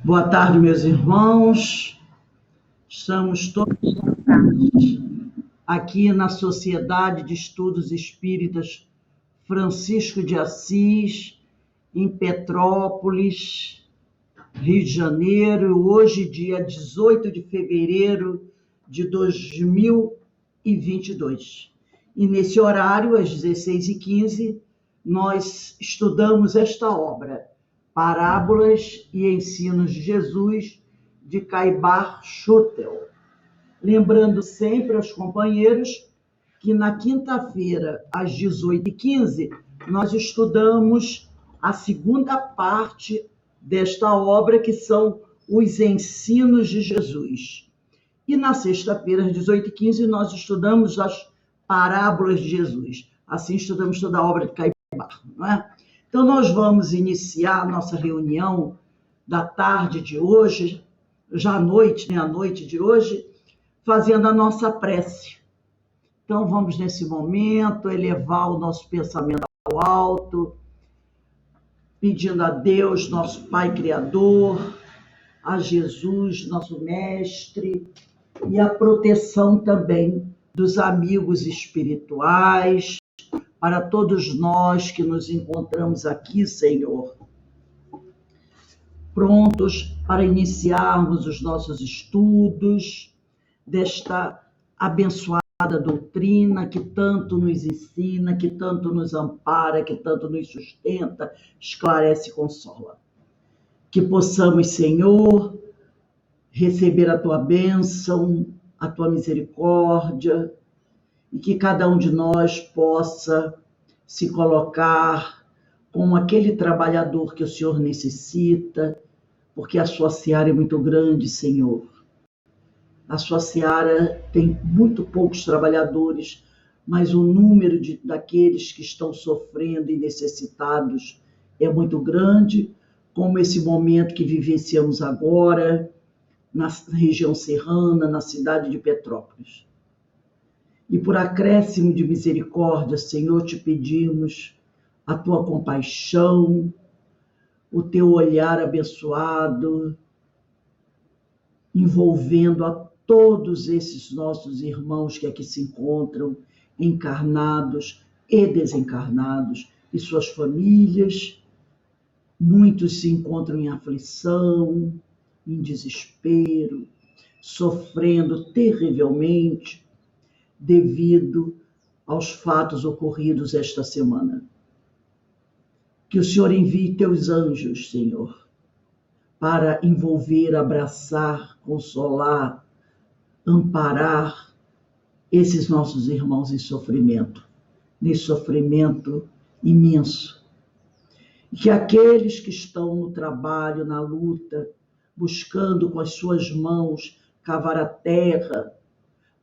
Boa tarde, meus irmãos. Estamos todos aqui na Sociedade de Estudos Espíritas Francisco de Assis, em Petrópolis, Rio de Janeiro, hoje, dia 18 de fevereiro de 2022. E nesse horário, às 16h15, nós estudamos esta obra, Parábolas e Ensinos de Jesus, de Caibar Schutel. Lembrando sempre aos companheiros que na quinta-feira, às 18h15, nós estudamos a segunda parte desta obra, que são os Ensinos de Jesus. E na sexta-feira, às 18h15, nós estudamos as Parábolas de Jesus. Assim estudamos toda a obra de Caibar, não é? Então, nós vamos iniciar a nossa reunião da tarde de hoje, já à noite, né? À noite de hoje, fazendo a nossa prece. Então, vamos, nesse momento, elevar o nosso pensamento ao alto, pedindo a Deus, nosso Pai Criador, a Jesus, nosso Mestre, e a proteção também dos amigos espirituais, para todos nós que nos encontramos aqui, Senhor, prontos para iniciarmos os nossos estudos desta abençoada doutrina que tanto nos ensina, que tanto nos ampara, que tanto nos sustenta, esclarece e consola. Que possamos, Senhor, receber a Tua bênção, a Tua misericórdia, e que cada um de nós possa se colocar como aquele trabalhador que o Senhor necessita, porque a sua seara é muito grande, Senhor. A sua seara tem muito poucos trabalhadores, mas o número daqueles que estão sofrendo e necessitados é muito grande, como esse momento que vivenciamos agora, na região serrana, na cidade de Petrópolis. E por acréscimo de misericórdia, Senhor, te pedimos a tua compaixão, o teu olhar abençoado, envolvendo a todos esses nossos irmãos que aqui se encontram, encarnados e desencarnados, e suas famílias. Muitos se encontram em aflição, em desespero, sofrendo terrivelmente devido aos fatos ocorridos esta semana. Que o Senhor envie teus anjos, Senhor, para envolver, abraçar, consolar, amparar esses nossos irmãos em sofrimento, nesse sofrimento imenso. E que aqueles que estão no trabalho, na luta, buscando com as suas mãos cavar a terra,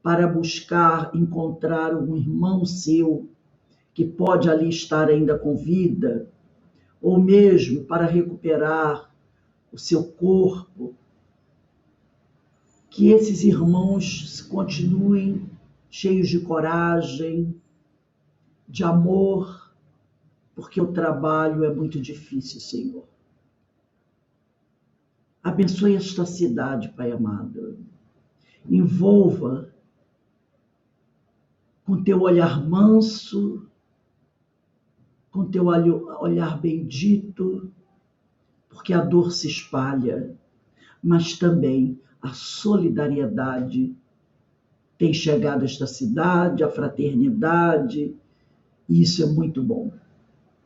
para buscar encontrar um irmão seu que pode ali estar ainda com vida, ou mesmo para recuperar o seu corpo, que esses irmãos continuem cheios de coragem, de amor, porque o trabalho é muito difícil, Senhor. Abençoe esta cidade, Pai amado. Envolva com teu olhar manso, com teu olhar bendito, porque a dor se espalha, mas também a solidariedade tem chegado a esta cidade, a fraternidade, e isso é muito bom.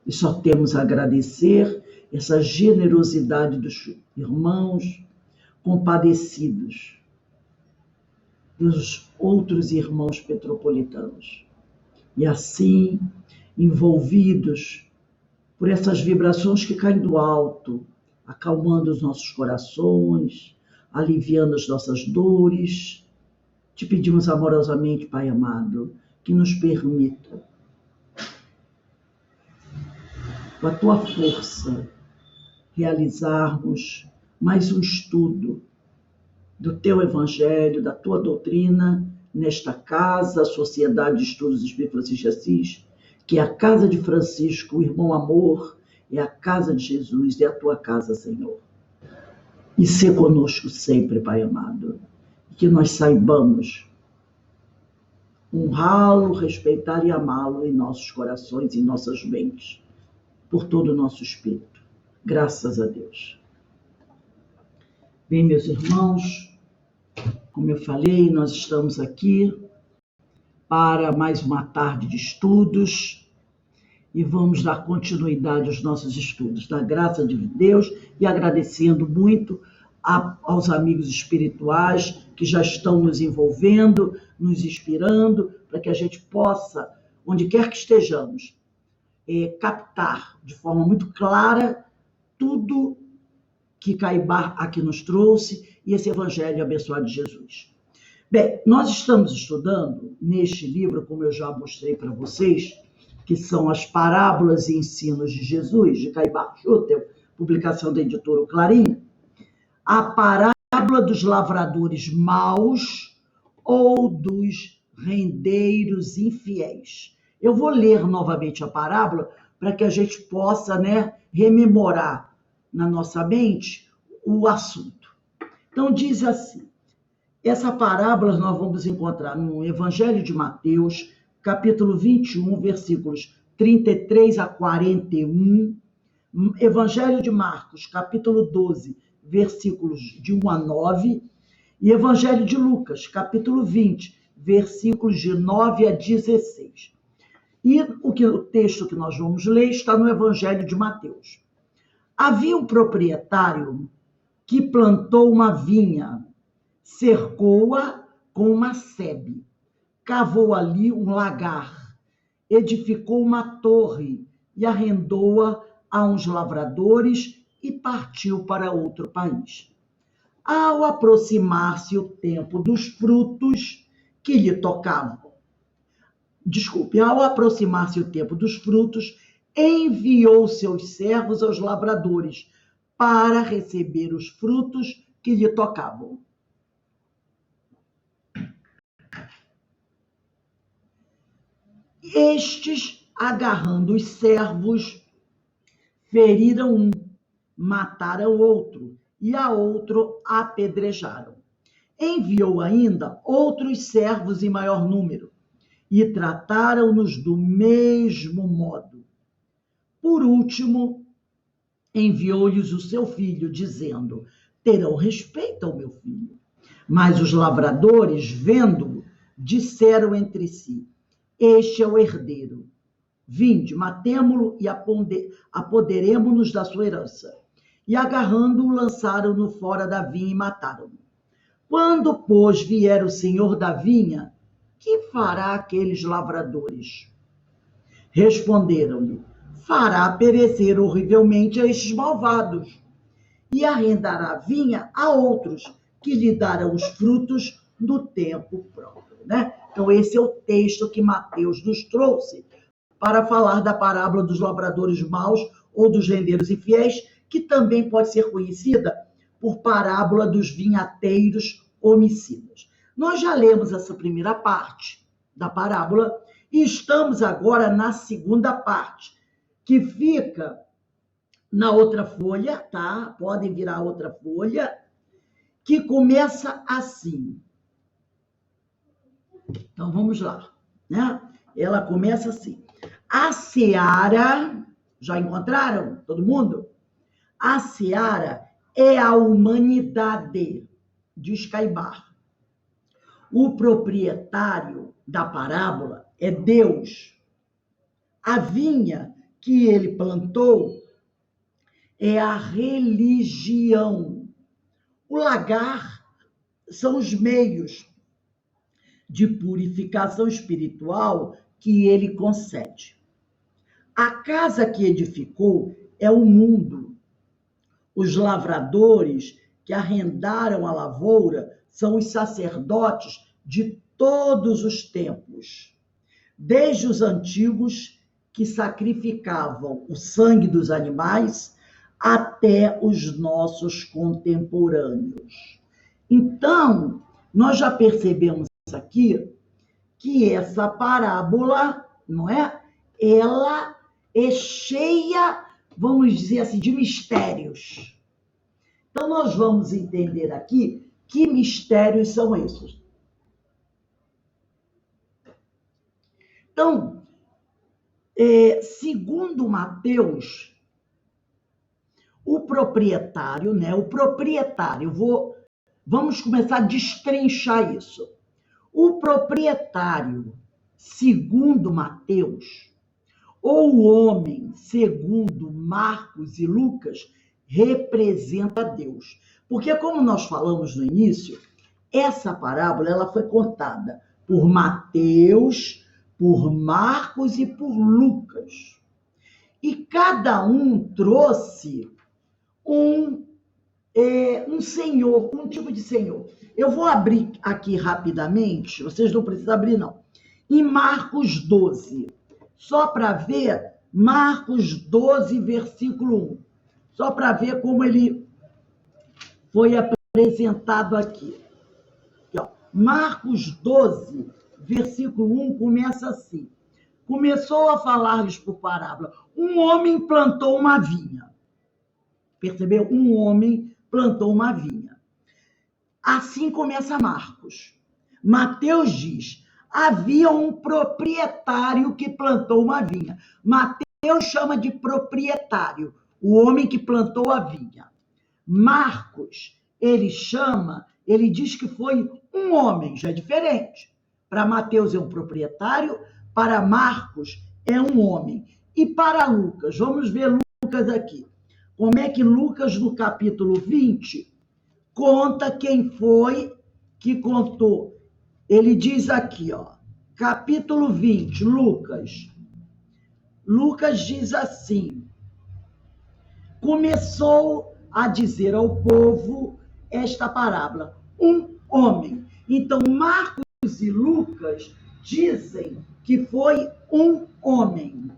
E só temos a agradecer essa generosidade dos irmãos compadecidos, dos outros irmãos petropolitanos. E assim, envolvidos por essas vibrações que caem do alto, acalmando os nossos corações, aliviando as nossas dores, te pedimos amorosamente, Pai amado, que nos permita, com a tua força, realizarmos mais um estudo do teu evangelho, da tua doutrina, nesta casa, a Sociedade de Estudos Espíritas Francisco de Assis, que é a casa de Francisco, o irmão amor, é a casa de Jesus, é a tua casa, Senhor. e ser conosco sempre, Pai amado. Que nós saibamos honrá-lo, respeitar e amá-lo em nossos corações, em nossas mentes, por todo o nosso espírito. Graças a Deus. Bem, meus irmãos, como eu falei, nós estamos aqui para mais uma tarde de estudos e vamos dar continuidade aos nossos estudos, da graça de Deus, e agradecendo muito aos amigos espirituais que já estão nos envolvendo, nos inspirando, para que a gente possa, onde quer que estejamos, captar de forma muito clara tudo que Caibar aqui nos trouxe e esse Evangelho abençoado de Jesus. Bem, nós estamos estudando neste livro, como eu já mostrei para vocês, que são as Parábolas e Ensinos de Jesus, de Caibar Schutel, publicação da editora Clarim, a parábola dos lavradores maus ou dos rendeiros infiéis. Eu vou ler novamente a parábola para que a gente possa, rememorar na nossa mente o assunto. Então, diz assim, essa parábola nós vamos encontrar no Evangelho de Mateus, capítulo 21, versículos 33 a 41, Evangelho de Marcos, capítulo 12, versículos de 1 a 9, e Evangelho de Lucas, capítulo 20, versículos de 9 a 16. E o texto que nós vamos ler está no Evangelho de Mateus. Havia um proprietário que plantou uma vinha, cercou-a com uma sebe, cavou ali um lagar, edificou uma torre e arrendou-a a uns lavradores e partiu para outro país. Ao aproximar-se o tempo dos frutos que lhe tocavam, ao aproximar-se o tempo dos frutos, enviou seus servos aos lavradores para receber os frutos que lhe tocavam. Estes, agarrando os servos, feriram um, mataram outro, e a outro apedrejaram. Enviou ainda outros servos em maior número, e trataram-nos do mesmo modo. Por último, enviou-lhes o seu filho, dizendo: terão respeito ao meu filho. Mas os lavradores, vendo-o, disseram entre si: este é o herdeiro. Vinde, matemo-lo e apoderemo-nos da sua herança. E agarrando-o, lançaram-no fora da vinha e mataram-no. Quando, pois, vier o senhor da vinha, que fará aqueles lavradores? Responderam-lhe: fará perecer horrivelmente a estes malvados, e arrendará a vinha a outros, que lhe darão os frutos no tempo próprio. Então, esse é o texto que Mateus nos trouxe para falar da parábola dos lavradores maus ou dos rendeiros infiéis, que também pode ser conhecida por parábola dos vinhateiros homicidas. Nós já lemos essa primeira parte da parábola e estamos agora na segunda parte, que fica na outra folha, tá? Podem virar a outra folha, que começa assim. Então, vamos lá, Ela começa assim. A seara, já encontraram todo mundo? A seara é a humanidade, diz Caibar. O proprietário da parábola é Deus. A vinha que ele plantou é a religião. O lagar são os meios de purificação espiritual que ele concede. A casa que edificou é o mundo. Os lavradores que arrendaram a lavoura são os sacerdotes de todos os tempos, desde os antigos que sacrificavam o sangue dos animais até os nossos contemporâneos. Então, nós já percebemos aqui que essa parábola, ela é cheia, vamos dizer assim, de mistérios. Então, nós vamos entender aqui que mistérios são esses. Então, segundo Mateus, o proprietário, né? O proprietário, vamos começar a destrinchar isso. O proprietário, segundo Mateus, ou o homem, segundo Marcos e Lucas, representa Deus. Porque, como nós falamos no início, essa parábola ela foi contada por Mateus, por Marcos e por Lucas. E cada um trouxe um senhor, um tipo de senhor. Eu vou abrir aqui rapidamente, vocês não precisam abrir, não. Em Marcos 12, só para ver, Marcos 12, versículo 1. Só para ver como ele foi apresentado aqui. Marcos 12, versículo 1, começa assim. Começou a falar-lhes por parábola. Um homem plantou uma vinha. Percebeu? Um homem plantou uma vinha. Assim começa Marcos. Mateus diz, havia um proprietário que plantou uma vinha. Mateus chama de proprietário, o homem que plantou a vinha. Marcos, ele diz que foi um homem, já é diferente. Para Mateus é um proprietário, para Marcos é um homem. E para Lucas, vamos ver Lucas aqui. Como é que Lucas, no capítulo 20, conta quem foi que contou. Ele diz aqui, capítulo 20, Lucas. Lucas diz assim, começou a dizer ao povo esta parábola, um homem. Então, Marcos e Lucas dizem que foi um homem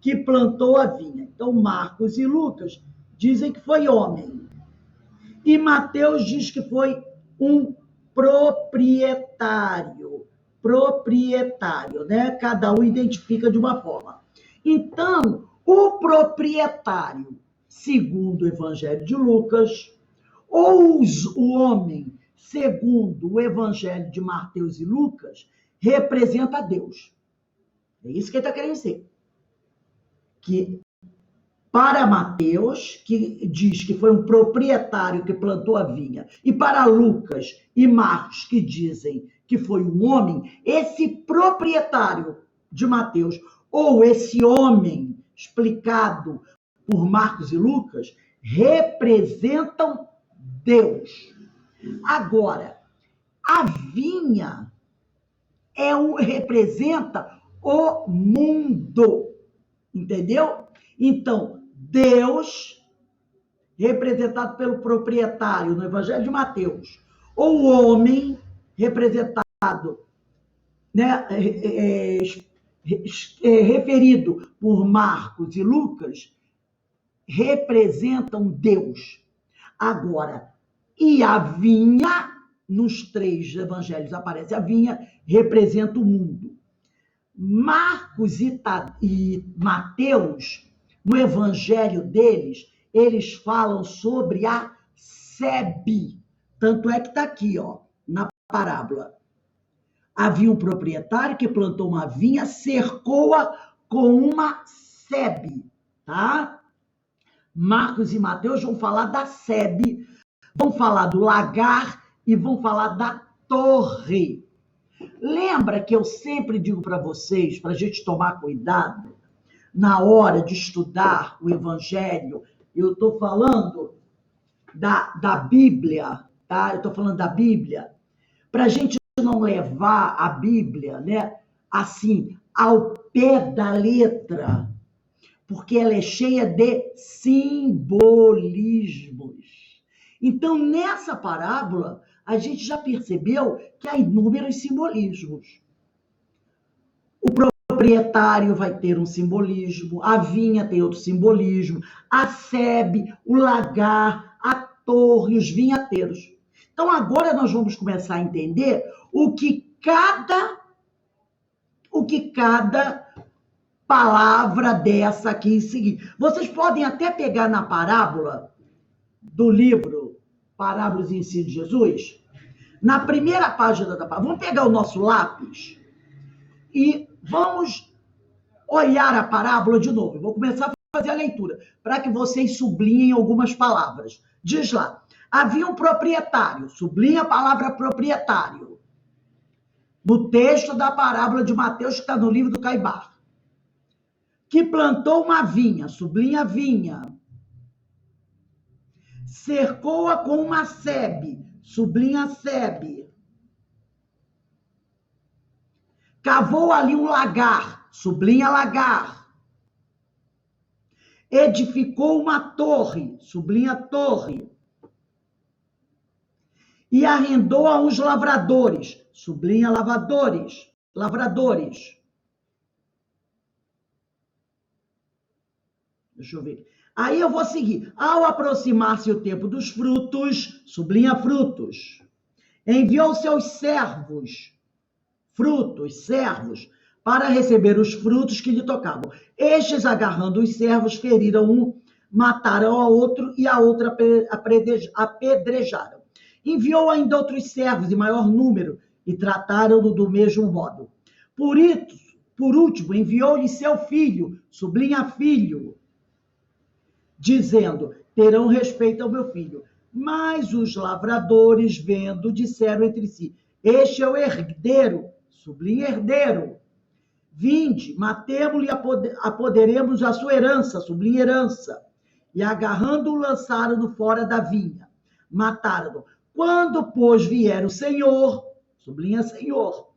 que plantou a vinha. Então, Marcos e Lucas dizem que foi homem. E Mateus diz que foi um proprietário. Proprietário, né? Cada um identifica de uma forma. Então, o proprietário, segundo o Evangelho de Lucas, ou o homem, segundo o Evangelho de Mateus e Lucas, representa Deus. É isso que ele está querendo dizer. Que para Mateus, que diz que foi um proprietário que plantou a vinha, e para Lucas e Marcos, que dizem que foi um homem, esse proprietário de Mateus, ou esse homem explicado por Marcos e Lucas, representam Deus. Agora, a vinha representa o mundo, entendeu? Então, Deus, representado pelo proprietário no Evangelho de Mateus, ou o homem, representado, né, referido por Marcos e Lucas, representam Deus. Agora, e a vinha, nos três evangelhos aparece a vinha, representa o mundo. Marcos e Mateus, no evangelho deles, eles falam sobre a sebe. Tanto é que está aqui, na parábola. Havia um proprietário que plantou uma vinha, cercou-a com uma sebe, tá? Marcos e Mateus vão falar da sebe, vão falar do lagar e vão falar da torre. Lembra que eu sempre digo para vocês, para a gente tomar cuidado, na hora de estudar o Evangelho, eu estou falando da Bíblia, tá? Eu estou falando da Bíblia, para a gente não levar a Bíblia, né, assim, ao pé da letra, porque ela é cheia de simbolismos. Então, nessa parábola, a gente já percebeu que há inúmeros simbolismos. O proprietário vai ter um simbolismo, a vinha tem outro simbolismo, a sebe, o lagar, a torre, os vinhateiros. Então, agora nós vamos começar a entender o que cada palavra dessa aqui em seguida. Vocês podem até pegar na parábola, do livro Parábolas e Ensino de Jesus, na primeira página da parábola, vamos pegar o nosso lápis e vamos olhar a parábola de novo. Vou começar a fazer a leitura, para que vocês sublinhem algumas palavras. Diz lá, havia um proprietário, sublinha a palavra proprietário, no texto da parábola de Mateus, que está no livro do Caibar, que plantou uma vinha, sublinha vinha, cercou-a com uma sebe, sublinha sebe, cavou ali um lagar, sublinha lagar, edificou uma torre, sublinha torre, e arrendou a uns lavradores, sublinha lavradores. Deixa eu ver. Aí eu vou seguir. Ao aproximar-se o tempo dos frutos, sublinha frutos, enviou seus servos, servos, para receber os frutos que lhe tocavam. Estes, agarrando os servos, feriram um, mataram a outro e a outra apedrejaram. Enviou ainda outros servos em maior número e trataram-no do mesmo modo. Por último, enviou-lhe seu filho, sublinha filho, dizendo, terão respeito ao meu filho. Mas os lavradores, vendo, disseram entre si, este é o herdeiro, sublinha herdeiro. Vinde, matemo-lo e apoderemos a sua herança, sublinha herança. E agarrando-o, lançaram-no fora da vinha. Mataram-no. Quando, pois, vier o Senhor, sublinha Senhor,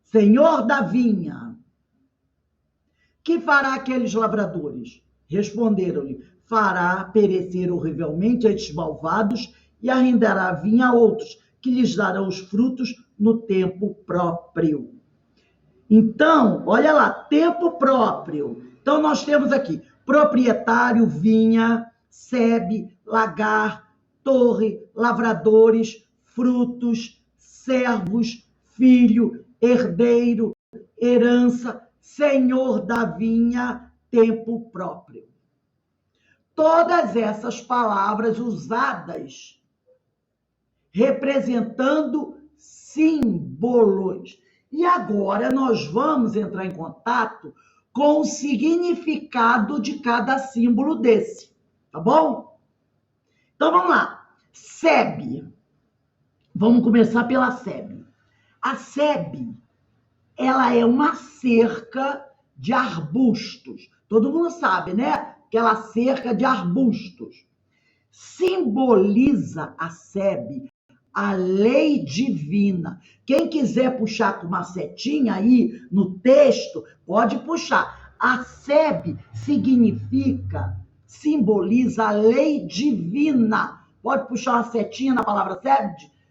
Senhor da vinha, que fará aqueles lavradores? Responderam-lhe, fará perecer horrivelmente estes malvados e arrendará a vinha a outros, que lhes darão os frutos no tempo próprio. Então, olha lá, tempo próprio. Então, nós temos aqui proprietário, vinha, sebe, lagar, torre, lavradores, frutos, servos, filho, herdeiro, herança, senhor da vinha, tempo próprio. Todas essas palavras usadas representando símbolos. E agora nós vamos entrar em contato com o significado de cada símbolo desse, tá bom? Então vamos lá. Sebe. Vamos começar pela sebe. A sebe, ela é uma cerca de arbustos. Todo mundo sabe, né? Aquela cerca de arbustos. Simboliza a sebe a lei divina. Quem quiser puxar com uma setinha aí no texto, pode puxar. A sebe simboliza a lei divina. Pode puxar uma setinha na palavra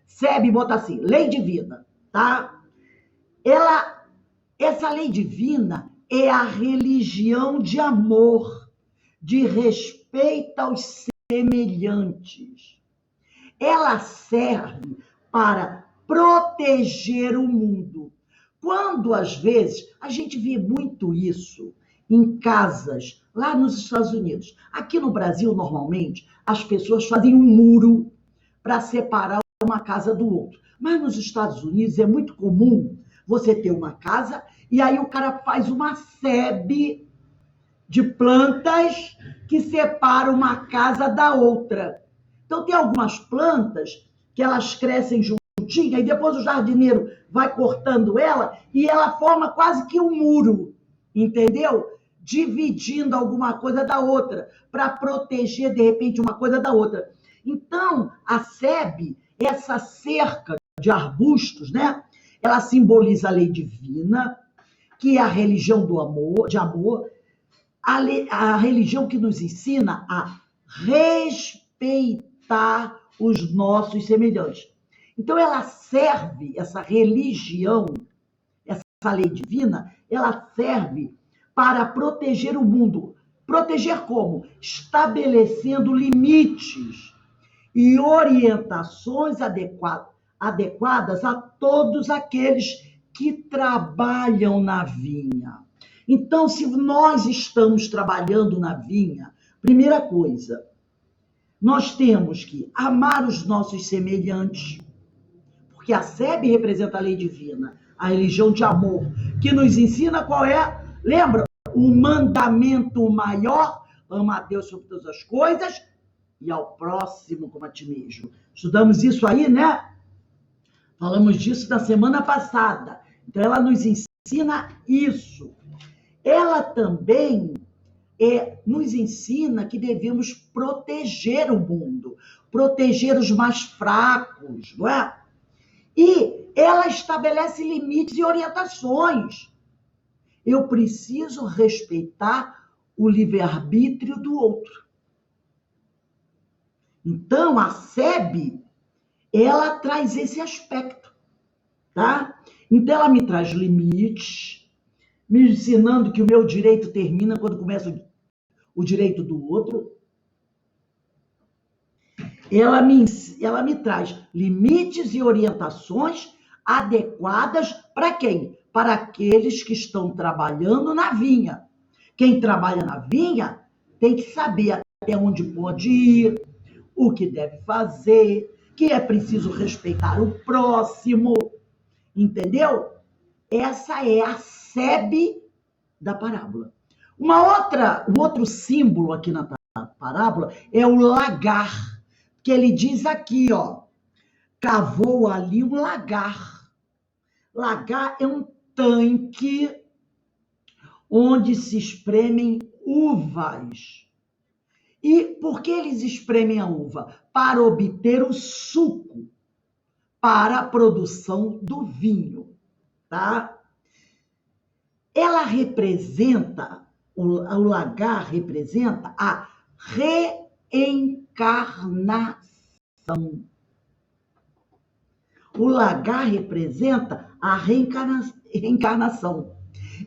sebe e botar assim, lei divina, tá? Essa lei divina é a religião de amor, de respeito aos semelhantes. Ela serve para proteger o mundo. Quando, às vezes, a gente vê muito isso em casas lá nos Estados Unidos. Aqui no Brasil, normalmente, as pessoas fazem um muro para separar uma casa do outro. Mas nos Estados Unidos é muito comum você ter uma casa e aí o cara faz uma sebe de plantas que separa uma casa da outra. Então, tem algumas plantas que elas crescem juntinha e depois o jardineiro vai cortando ela e ela forma quase que um muro, entendeu? Dividindo alguma coisa da outra, para proteger, de repente, uma coisa da outra. Então, a sebe, essa cerca de arbustos, né? Ela simboliza a lei divina, que é a religião do amor, de amor, a religião que nos ensina a respeitar os nossos semelhantes. Então, ela serve, essa religião, essa lei divina, ela serve para proteger o mundo. Proteger como? Estabelecendo limites e orientações adequadas a todos aqueles que trabalham na vinha. Então, se nós estamos trabalhando na vinha, primeira coisa, nós temos que amar os nossos semelhantes, porque a SEB representa a lei divina, a religião de amor, que nos ensina qual é, lembra, o mandamento maior: ama a Deus sobre todas as coisas e ao próximo como a ti mesmo. Estudamos isso aí, né? Falamos disso na semana passada. Então, ela nos ensina isso. Ela também nos ensina que devemos proteger o mundo, proteger os mais fracos, não é? E ela estabelece limites e orientações. Eu preciso respeitar o livre-arbítrio do outro. Então, a SEB, ela traz esse aspecto, tá? Então, ela me traz limites, me ensinando que o meu direito termina quando começa o direito do outro. Ela me traz limites e orientações adequadas para quem? Para aqueles que estão trabalhando na vinha. Quem trabalha na vinha tem que saber até onde pode ir, o que deve fazer, que é preciso respeitar o próximo, entendeu? Essa é a SEB da parábola. Um outro símbolo aqui na parábola é o lagar, que ele diz aqui, ó, cavou ali um lagar. Lagar é um tanque onde se espremem uvas. E por que eles espremem a uva? Para obter o suco, para a produção do vinho, tá? Ela representa, o lagar representa a reencarnação. O lagar representa a reencarnação.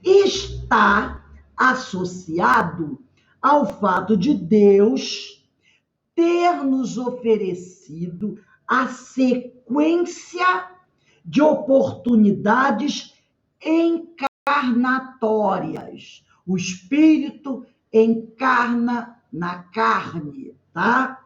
Está associado ao fato de Deus ter nos oferecido a sequência de oportunidades encarnatórias. O espírito encarna na carne, tá?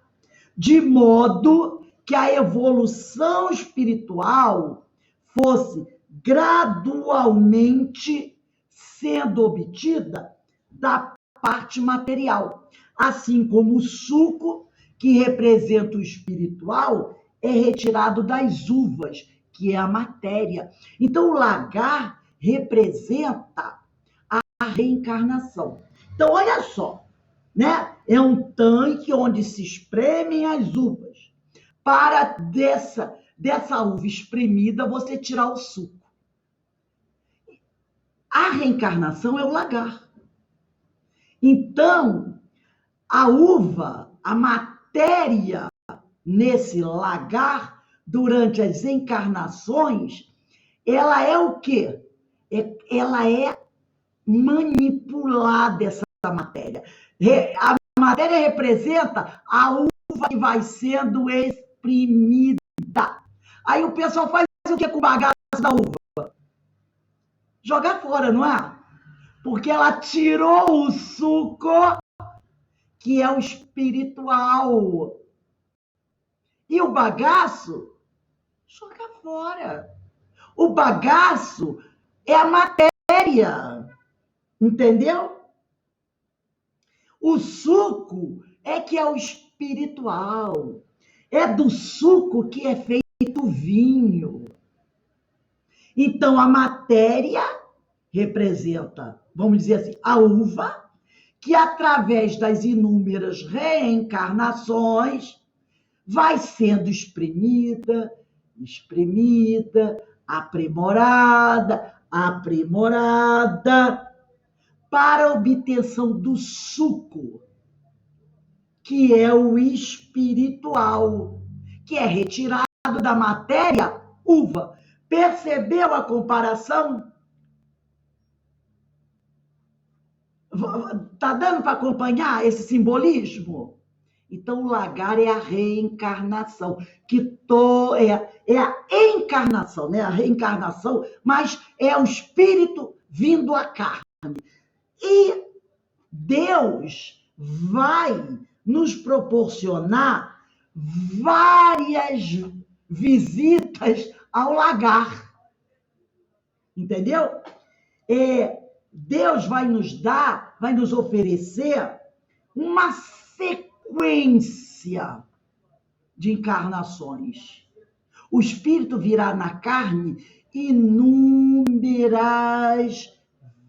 De modo que a evolução espiritual fosse gradualmente sendo obtida da parte material, assim como o suco, que representa o espiritual, é retirado das uvas, que é a matéria. Então, o lagar representa a reencarnação. Então, olha só, né? É um tanque onde se espremem as uvas. Para dessa uva espremida, você tirar o suco. A reencarnação é o lagar. Então, a uva, a matéria nesse lagar, durante as encarnações, ela é o quê? Ela é manipulada, essa matéria. A matéria representa a uva que vai sendo exprimida. Aí o pessoal faz o que com o bagaço da uva? Jogar fora, não é? Porque ela tirou o suco, que é o espiritual. E o bagaço, joga fora. O bagaço é a matéria, entendeu? O suco é que é o espiritual. É do suco que é feito o vinho. Então, a matéria representa, vamos dizer assim, a uva, que através das inúmeras reencarnações vai sendo espremida, aprimorada, para a obtenção do suco, que é o espiritual, que é retirado da matéria uva. Percebeu a comparação? Tá dando para acompanhar esse simbolismo? Então, o lagar é a reencarnação, é a encarnação, né? A reencarnação, mas é o espírito vindo à carne. E Deus vai nos proporcionar várias visitas ao lagar. Entendeu? Deus vai nos dar, vai nos oferecer uma sequência de encarnações. O Espírito virá na carne inúmeras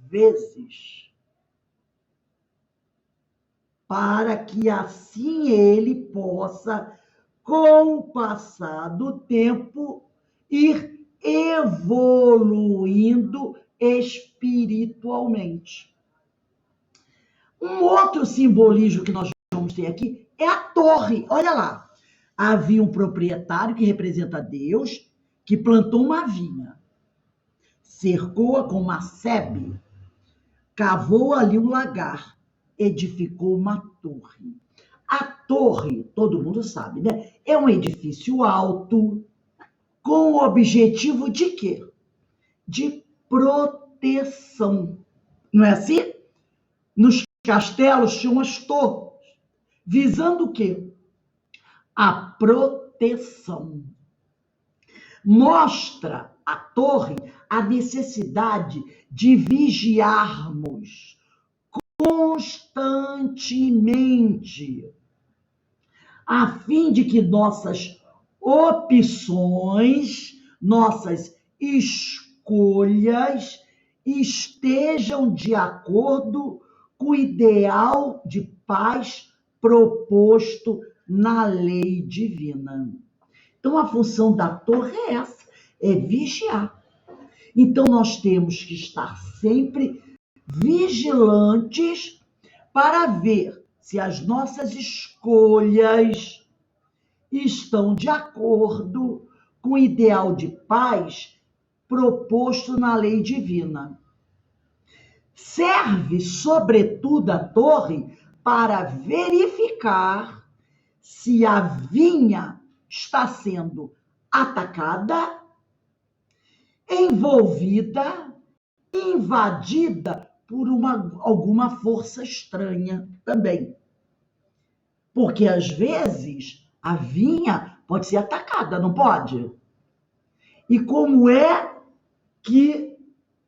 vezes, para que assim ele possa, com o passar do tempo, ir evoluindo espiritualmente. Um outro simbolismo que nós vamos ter aqui é a torre. Olha lá. Havia um proprietário que representa Deus, que plantou uma vinha, cercou-a com uma sebe, cavou ali um lagar, edificou uma torre. A torre, todo mundo sabe, né? É um edifício alto, com o objetivo de quê? De proteção. Não é assim? Nos castelos tinham as torres, visando o quê? A proteção. Mostra a torre a necessidade de vigiarmos constantemente, a fim de que nossas opções, nossas escolhas estejam de acordo com o ideal de paz proposto na lei divina. Então, a função da torre é essa, é vigiar. Então, nós temos que estar sempre vigilantes para ver se as nossas escolhas estão de acordo com o ideal de paz proposto na lei divina. Serve, sobretudo, a torre para verificar se a vinha está sendo atacada, envolvida, invadida por alguma força estranha também. Porque, às vezes, a vinha pode ser atacada, não pode? E como é que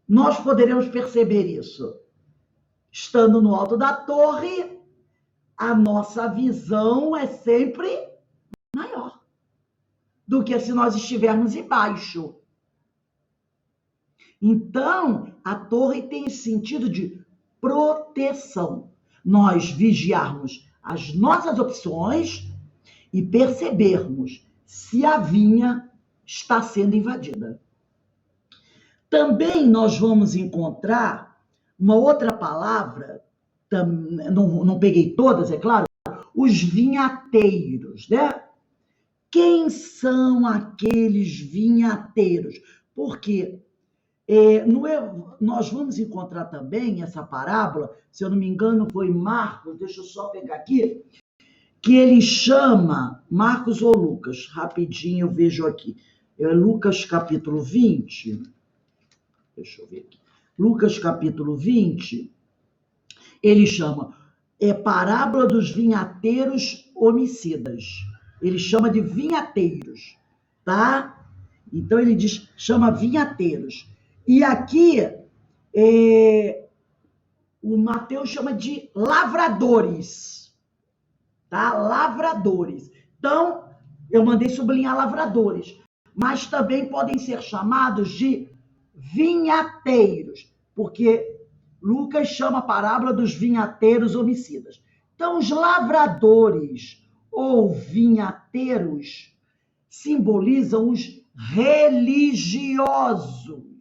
nós poderemos perceber isso? Estando no alto da torre, a nossa visão é sempre maior do que se nós estivermos embaixo. Então, a torre tem esse sentido de proteção. Nós vigiarmos as nossas opções e percebermos se a vinha está sendo invadida. Também nós vamos encontrar uma outra palavra, não peguei todas, é claro, os vinhateiros, né? Quem são aqueles vinhateiros? Porque nós vamos encontrar também essa parábola, se eu não me engano foi Marcos, deixa eu só pegar aqui, que ele chama, Marcos ou Lucas, rapidinho eu vejo aqui, é Lucas capítulo 20, deixa eu ver aqui, Lucas capítulo 20, ele chama parábola dos vinhateiros homicidas, ele chama de vinhateiros, tá? Então ele chama vinhateiros. E aqui, o Mateus chama de lavradores, tá? Lavradores. Então, eu mandei sublinhar lavradores, mas também podem ser chamados de vinhateiros, porque Lucas chama a parábola dos vinhateiros homicidas. Então, os lavradores ou vinhateiros simbolizam os religiosos,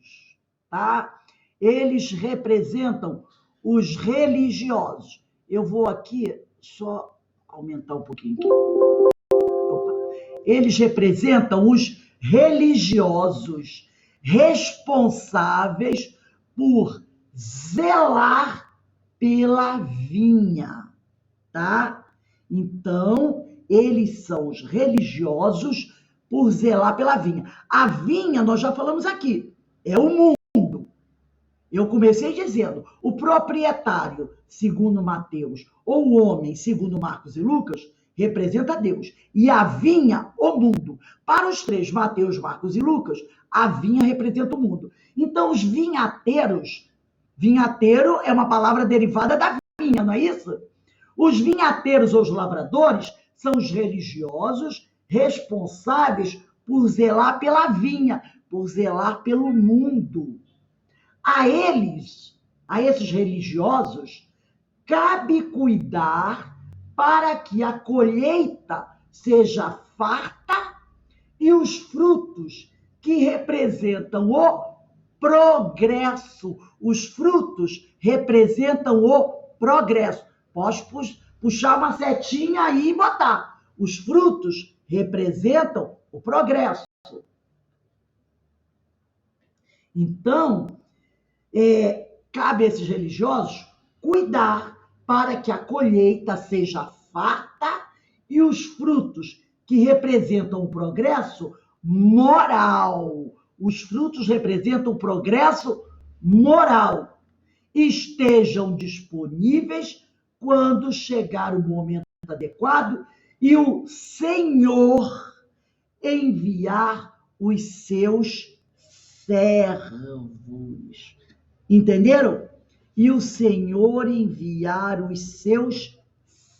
tá? Eles representam os religiosos. Eu vou aqui só aumentar um pouquinho aqui. Eles representam os religiosos responsáveis por zelar pela vinha, tá? Então, eles são os religiosos por zelar pela vinha. A vinha, nós já falamos aqui, é o mundo. Eu comecei dizendo, o proprietário, segundo Mateus, ou o homem, segundo Marcos e Lucas, representa Deus. E a vinha, o mundo. Para os três, Mateus, Marcos e Lucas, a vinha representa o mundo. Então, os vinhateiros, vinhateiro é uma palavra derivada da vinha, não é isso? Os vinhateiros ou os lavradores são os religiosos responsáveis por zelar pela vinha, por zelar pelo mundo. A eles, a esses religiosos, cabe cuidar para que a colheita seja farta e os frutos que representam o progresso. Os frutos representam o progresso. Pode puxar uma setinha aí e botar. Os frutos representam o progresso. Então, cabe a esses religiosos cuidar para que a colheita seja farta e os frutos que representam o progresso moral. Os frutos representam o progresso moral. Estejam disponíveis quando chegar o momento adequado e o Senhor enviar os seus servos. Entenderam? E o Senhor enviar os seus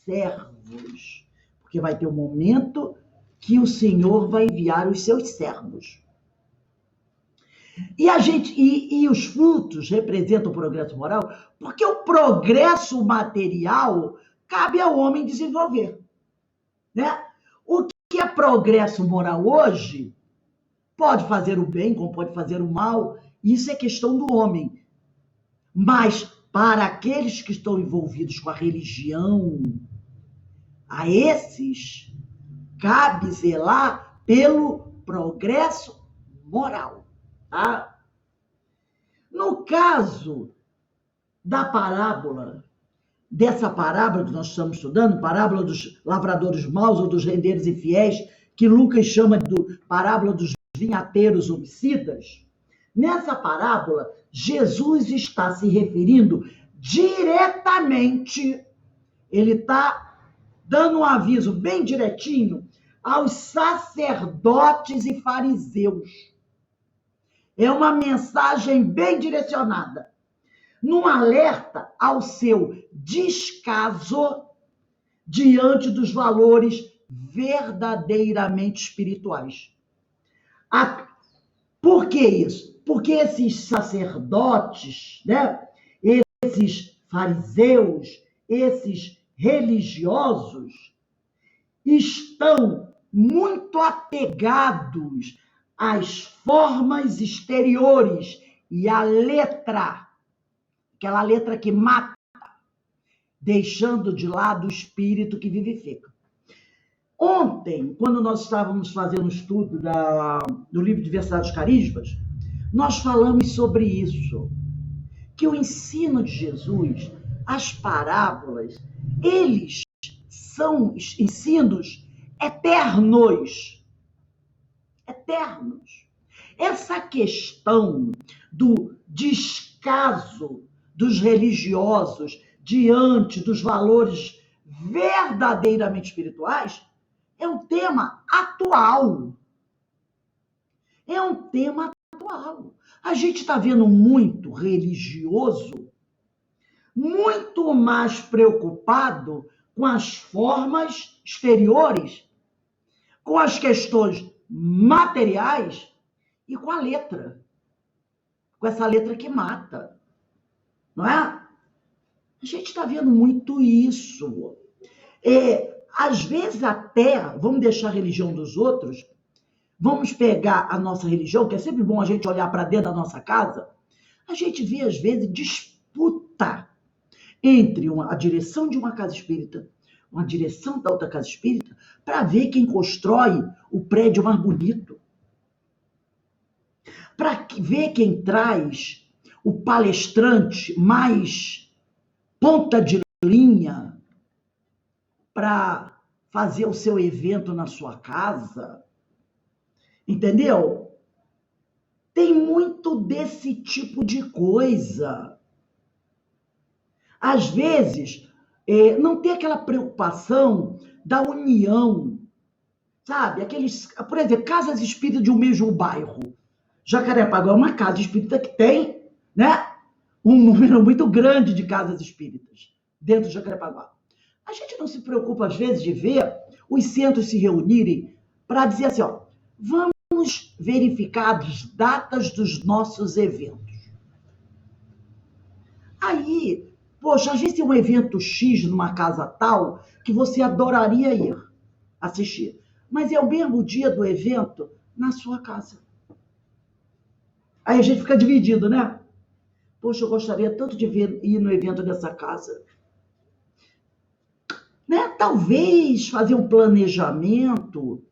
servos. Porque vai ter um momento que o Senhor vai enviar os seus servos. E os frutos representam o progresso moral, porque o progresso material cabe ao homem desenvolver. Né? O que é progresso moral hoje pode fazer o bem, como pode fazer o mal. Isso é questão do homem. Mas para aqueles que estão envolvidos com a religião, a esses cabe zelar pelo progresso moral. Tá? No caso da parábola, dessa parábola que nós estamos estudando, parábola dos lavradores maus ou dos rendeiros infiéis, que Lucas chama de parábola dos vinhateiros homicidas, nessa parábola, Jesus está se referindo diretamente, ele está dando um aviso bem direitinho aos sacerdotes e fariseus. É uma mensagem bem direcionada, num alerta ao seu descaso diante dos valores verdadeiramente espirituais. Por que isso? Porque esses sacerdotes, né, esses fariseus, esses religiosos, estão muito apegados às formas exteriores e à letra, aquela letra que mata, deixando de lado o espírito que vivifica. Ontem, quando nós estávamos fazendo um estudo do livro Diversidade dos Carismas, nós falamos sobre isso, que o ensino de Jesus, as parábolas, eles são ensinos eternos. Eternos. Essa questão do descaso dos religiosos diante dos valores verdadeiramente espirituais é um tema atual. É um tema atual. A gente está vendo muito religioso, muito mais preocupado com as formas exteriores, com as questões materiais e com a letra. Com essa letra que mata. Não é? A gente está vendo muito isso. Às vezes até, vamos deixar a religião dos outros, vamos pegar a nossa religião, que é sempre bom a gente olhar para dentro da nossa casa, a gente vê às vezes disputa entre a direção de uma casa espírita, uma direção da outra casa espírita, para ver quem constrói o prédio mais bonito, para ver quem traz o palestrante mais ponta de linha para fazer o seu evento na sua casa. Entendeu? Tem muito desse tipo de coisa. Às vezes, não tem aquela preocupação da união, sabe? Aqueles, por exemplo, casas espíritas de um mesmo bairro. Jacarepaguá é uma casa espírita que tem, né, um número muito grande de casas espíritas dentro de Jacarepaguá. A gente não se preocupa, às vezes, de ver os centros se reunirem para dizer assim, ó, vamos verificar as datas dos nossos eventos. Aí, poxa, às vezes tem um evento X numa casa tal que você adoraria ir assistir, mas é o mesmo dia do evento na sua casa. Aí a gente fica dividido, né? Poxa, eu gostaria tanto de ir no evento dessa casa. Né? Talvez fazer um planejamento,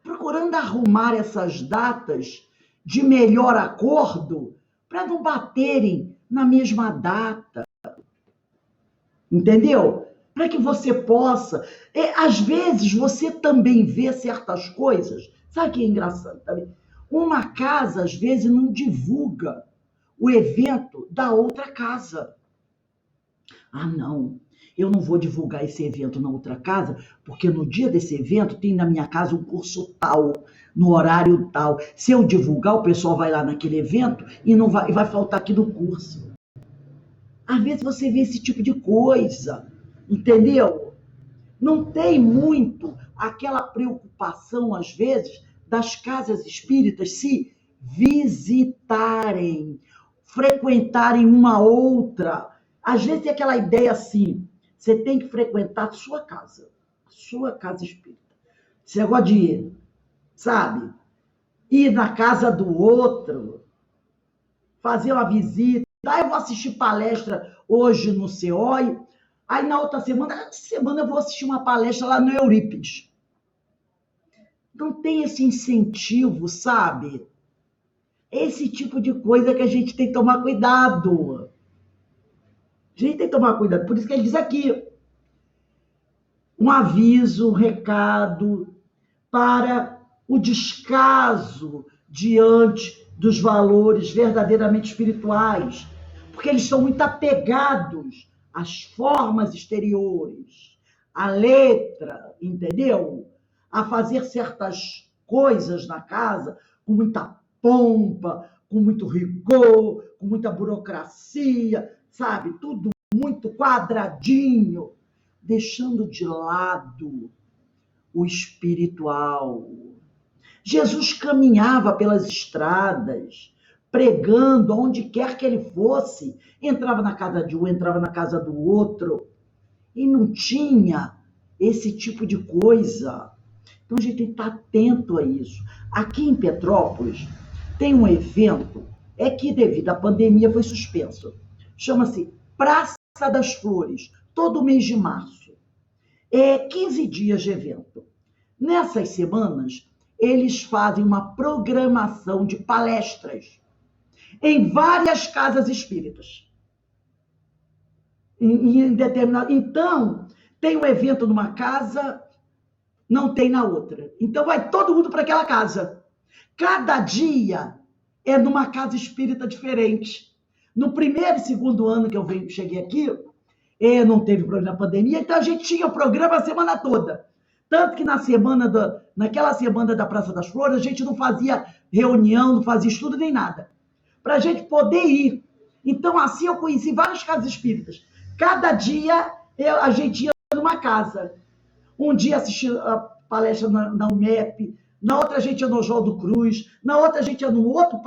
procurando arrumar essas datas de melhor acordo para não baterem na mesma data. Entendeu? Para que você possa. Às vezes você também vê certas coisas. Sabe o que é engraçado também? Uma casa, às vezes, não divulga o evento da outra casa. Ah, não, eu não vou divulgar esse evento na outra casa, porque no dia desse evento tem na minha casa um curso tal, no horário tal. Se eu divulgar, o pessoal vai lá naquele evento e não vai faltar aqui no curso. Às vezes você vê esse tipo de coisa, entendeu? Não tem muito aquela preocupação, às vezes, das casas espíritas se visitarem, frequentarem uma outra. Às vezes tem aquela ideia assim, você tem que frequentar a sua casa espírita. Esse negócio de, sabe, ir na casa do outro, fazer uma visita. Aí eu vou assistir palestra hoje no CEOI, aí na outra semana eu vou assistir uma palestra lá no Eurípides. Não tem esse incentivo, sabe? Esse tipo de coisa que a gente tem que tomar cuidado. A gente tem que tomar cuidado. Por isso que ele diz aqui, um aviso, um recado para o descaso diante dos valores verdadeiramente espirituais, porque eles são muito apegados às formas exteriores, à letra, entendeu? A fazer certas coisas na casa com muita pompa, com muito rigor, com muita burocracia, sabe? Tudo muito quadradinho, deixando de lado o espiritual. Jesus caminhava pelas estradas, pregando onde quer que ele fosse. Entrava na casa de um, entrava na casa do outro. E não tinha esse tipo de coisa. Então a gente tem que estar atento a isso. Aqui em Petrópolis tem um evento, que devido à pandemia foi suspenso. Chama-se Praça das Flores, todo mês de março. 15 dias de evento. Nessas semanas, eles fazem uma programação de palestras em várias casas espíritas. Então, tem um evento numa casa, não tem na outra. Então, vai todo mundo para aquela casa. Cada dia é numa casa espírita diferente. No primeiro e segundo ano que eu cheguei aqui, não teve problema na pandemia, então a gente tinha o programa a semana toda. Tanto que naquela semana da Praça das Flores, a gente não fazia reunião, não fazia estudo nem nada. Para a gente poder ir. Então, assim, eu conheci várias casas espíritas. Cada dia a gente ia numa casa. Um dia assistia a palestra na UMEP, na outra a gente ia no Oswaldo Cruz, na outra a gente ia no outro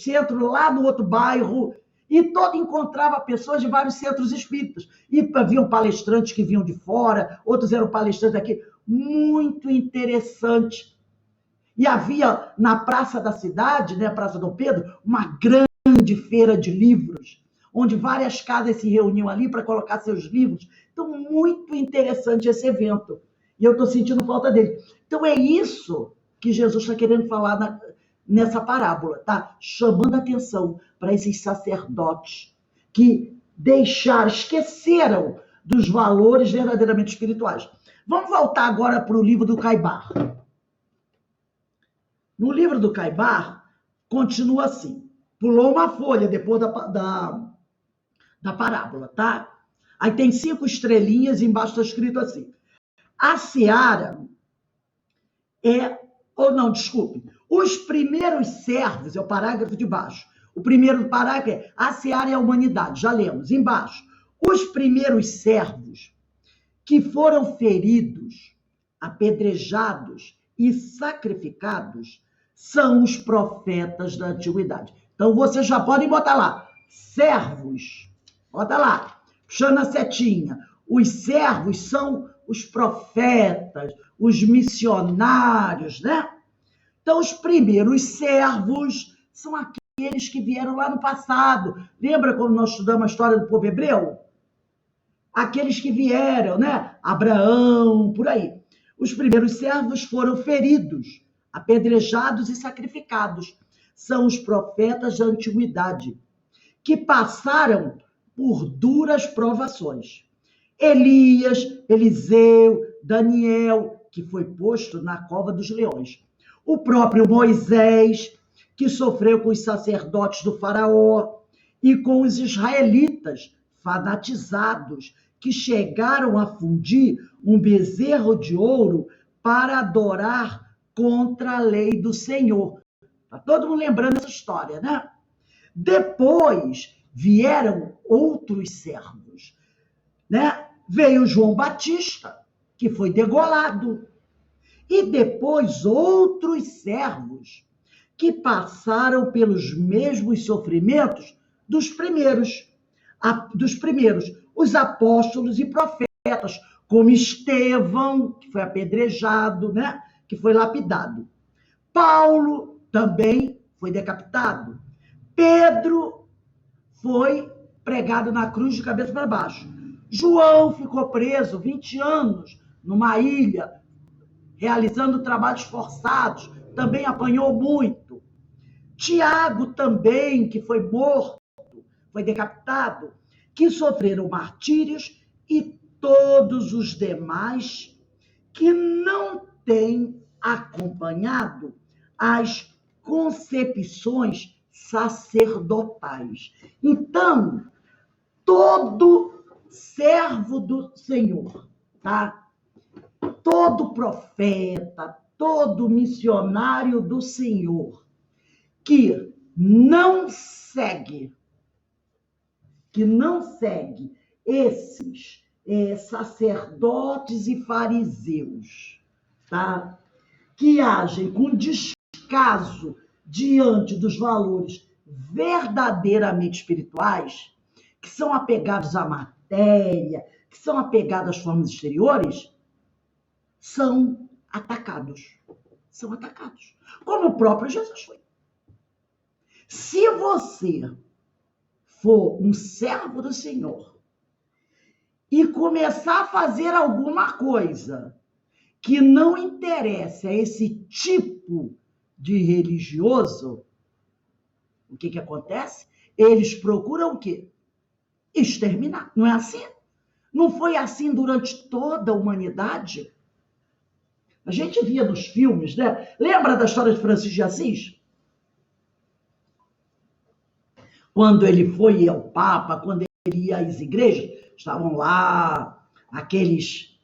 centro, lá no outro bairro. E todo encontrava pessoas de vários centros espíritas. E haviam palestrantes que vinham de fora, outros eram palestrantes aqui. Muito interessante. E havia na Praça da Cidade, né, Praça Dom Pedro, uma grande feira de livros, onde várias casas se reuniam ali para colocar seus livros. Então, muito interessante esse evento. E eu estou sentindo falta dele. Então, é isso que Jesus está querendo falar nessa parábola, tá? Chamando a atenção para esses sacerdotes que esqueceram dos valores verdadeiramente espirituais. Vamos voltar agora para o livro do Caibar. No livro do Caibar, continua assim. Pulou uma folha depois da parábola, tá? Aí tem 5 estrelinhas e embaixo está escrito assim. A seara desculpe. Os primeiros servos, é o parágrafo de baixo. O primeiro parágrafo é a seara é a humanidade, já lemos. Embaixo, os primeiros servos que foram feridos, apedrejados e sacrificados são os profetas da antiguidade. Então, vocês já podem botar lá, servos, bota lá, puxando a setinha. Os servos são os profetas, os missionários, né? Então, os primeiros servos são aqueles que vieram lá no passado. Lembra quando nós estudamos a história do povo hebreu? Aqueles que vieram, né? Abraão, por aí. Os primeiros servos foram feridos, apedrejados e sacrificados. São os profetas da antiguidade, que passaram por duras provações. Elias, Eliseu, Daniel, que foi posto na cova dos leões. O próprio Moisés, que sofreu com os sacerdotes do faraó e com os israelitas fanatizados, que chegaram a fundir um bezerro de ouro para adorar contra a lei do Senhor. Está todo mundo lembrando essa história, né? Depois vieram outros servos, né? Veio João Batista, que foi degolado. E depois outros servos que passaram pelos mesmos sofrimentos dos primeiros, os apóstolos e profetas, como Estevão, que foi apedrejado, né? Que foi lapidado. Paulo também foi decapitado. Pedro foi pregado na cruz de cabeça para baixo. João ficou preso 20 anos numa ilha, realizando trabalhos forçados, também apanhou muito. Tiago também, que foi morto, foi decapitado, que sofreram martírios, e todos os demais que não têm acompanhado as concepções sacerdotais. Então, todo servo do Senhor, tá? Todo profeta, todo missionário do Senhor que não segue esses sacerdotes e fariseus, tá? Que agem com descaso diante dos valores verdadeiramente espirituais, que são apegados à matéria, que são apegados às formas exteriores, são atacados. São atacados. Como o próprio Jesus foi. Se você for um servo do Senhor e começar a fazer alguma coisa que não interessa a esse tipo de religioso, o que acontece? Eles procuram o quê? Exterminar. Não é assim? Não foi assim durante toda a humanidade? A gente via nos filmes, né? Lembra da história de Francisco de Assis? Quando ele foi ao Papa, quando ele ia às igrejas, estavam lá aqueles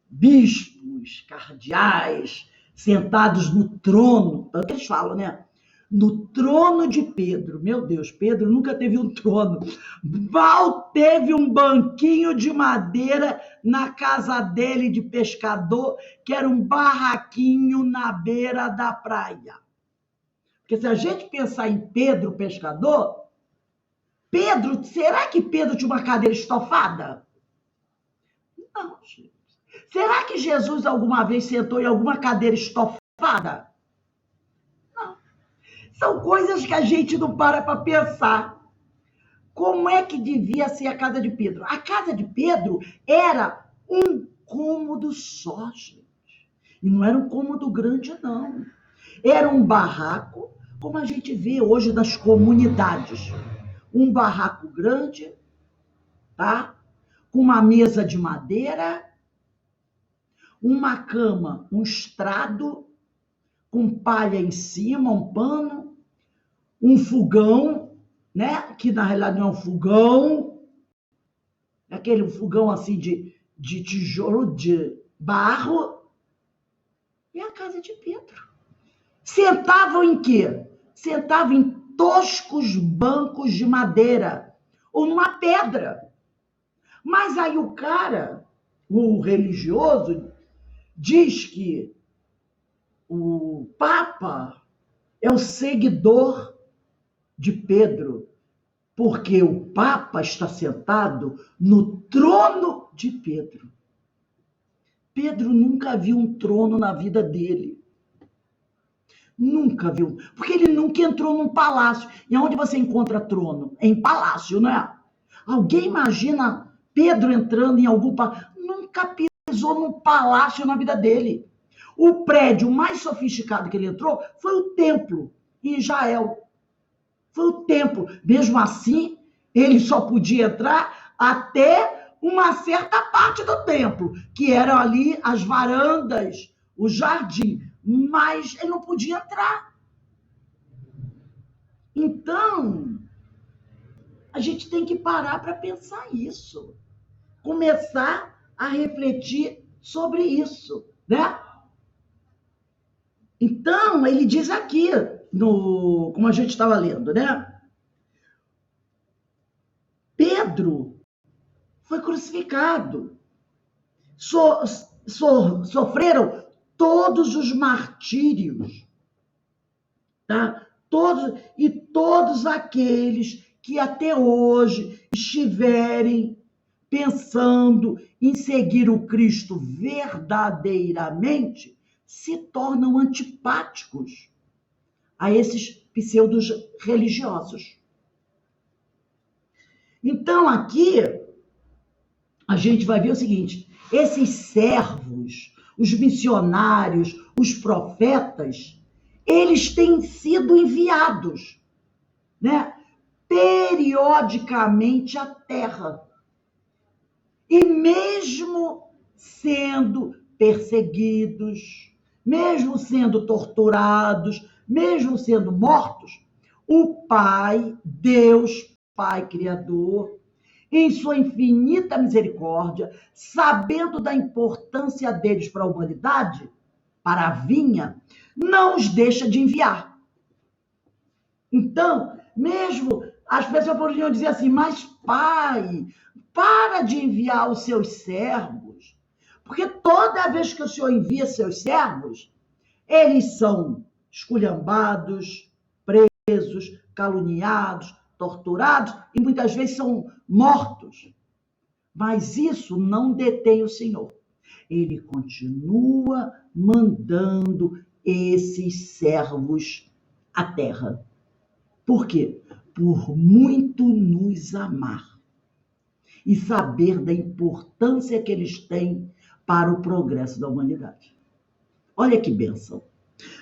bispos, cardeais, sentados no trono, tanto que eles falam, né? No trono de Pedro. Meu Deus, Pedro nunca teve um trono. Mal teve um banquinho de madeira na casa dele de pescador, que era um barraquinho na beira da praia. Porque se a gente pensar em Pedro pescador, será que Pedro tinha uma cadeira estofada? Não, gente. Será que Jesus alguma vez sentou em alguma cadeira estofada? Não. São coisas que a gente não para pensar. Como é que devia ser a casa de Pedro? A casa de Pedro era um cômodo só, gente. E não era um cômodo grande, não. Era um barraco, como a gente vê hoje nas comunidades. Um barraco grande, tá? Com uma mesa de madeira, uma cama, um estrado, com palha em cima, um pano, um fogão, né? Que na realidade não é um fogão, é aquele fogão assim de tijolo, de barro, e a casa de Pedro. Sentavam em quê? Sentavam em toscos bancos de madeira ou numa pedra. Mas aí o cara, o religioso, diz que o Papa é o seguidor de Pedro, porque o Papa está sentado no trono de Pedro. Pedro nunca viu um trono na vida dele. Nunca viu. Porque ele nunca entrou num palácio. E onde você encontra trono? É em palácio, não é? Alguém imagina Pedro entrando em algum palácio? Nunca pisou num palácio na vida dele. O prédio mais sofisticado que ele entrou foi o templo em Israel. Foi o templo. Mesmo assim, ele só podia entrar até uma certa parte do templo, que eram ali as varandas, o jardim, mas ele não podia entrar. Então, a gente tem que parar para pensar isso, começar a refletir sobre isso, né? Então, ele diz aqui, como a gente estava lendo, né? Pedro foi crucificado. Sofreram todos os martírios, tá? Todos aqueles que até hoje estiverem pensando em seguir o Cristo verdadeiramente, se tornam antipáticos a esses pseudos religiosos. Então, aqui, a gente vai ver o seguinte: esses servos, os missionários, os profetas, eles têm sido enviados, né, periodicamente à terra. E mesmo sendo perseguidos, mesmo sendo torturados, mesmo sendo mortos, o Pai, Deus, Pai Criador, em sua infinita misericórdia, sabendo da importância deles para a humanidade, para a vinha, não os deixa de enviar. Então, mesmo as pessoas poderiam dizer assim, mas Pai, para de enviar os seus servos, porque toda vez que o Senhor envia seus servos, eles são esculhambados, presos, caluniados, torturados e muitas vezes são mortos. Mas isso não detém o Senhor. Ele continua mandando esses servos à terra. Por quê? Por muito nos amar e saber da importância que eles têm para o progresso da humanidade. Olha que bênção.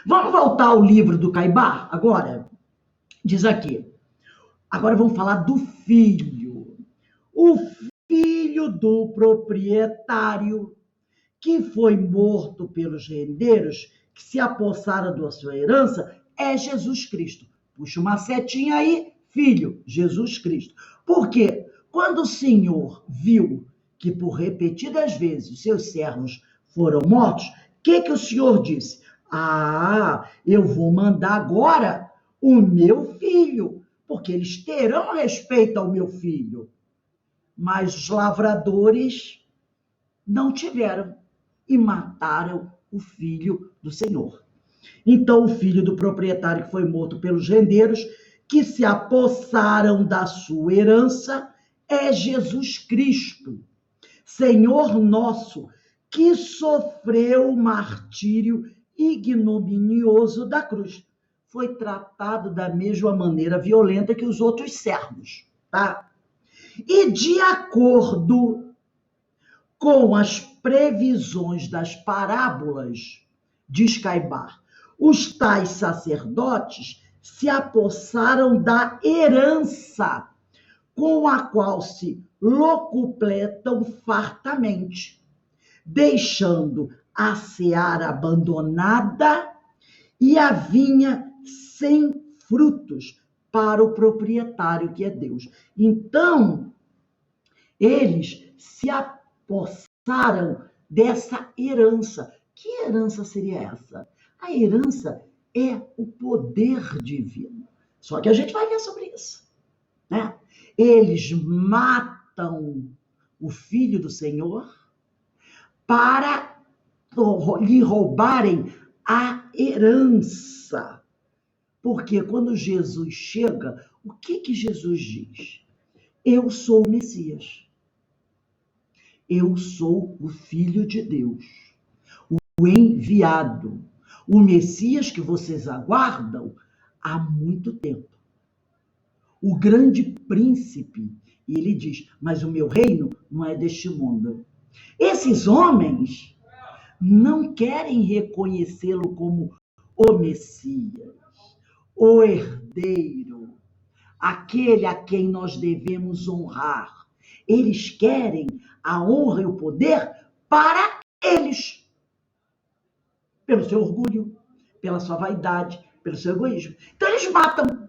Vamos voltar ao livro do Caibar agora? Diz aqui. Agora vamos falar do filho. O filho do proprietário que foi morto pelos rendeiros que se apossaram da sua herança é Jesus Cristo. Puxa uma setinha aí, filho, Jesus Cristo. Por quê? Quando o Senhor viu que por repetidas vezes seus servos foram mortos, o que o Senhor disse? Eu vou mandar agora o meu filho, porque eles terão respeito ao meu filho. Mas os lavradores não tiveram e mataram o filho do Senhor. Então, o filho do proprietário que foi morto pelos rendeiros, que se apossaram da sua herança, é Jesus Cristo, Senhor nosso, que sofreu o martírio ignominioso da cruz. Foi tratado da mesma maneira violenta que os outros servos, tá? E de acordo com as previsões das parábolas, diz Caibar, os tais sacerdotes se apossaram da herança com a qual se locupletam fartamente, deixando a seara abandonada e a vinha sem frutos para o proprietário, que é Deus. Então, eles se apossaram dessa herança. Que herança seria essa? A herança é o poder divino. Só que a gente vai ver sobre isso, né? Eles matam o filho do Senhor para lhe roubarem a herança. Porque quando Jesus chega, o que Jesus diz? Eu sou o Messias. Eu sou o Filho de Deus, o enviado, o Messias que vocês aguardam há muito tempo. O grande príncipe. E ele diz, mas o meu reino não é deste mundo. Esses homens não querem reconhecê-lo como o Messias, o herdeiro, aquele a quem nós devemos honrar. Eles querem a honra e o poder para eles, pelo seu orgulho, pela sua vaidade, pelo seu egoísmo. Então eles matam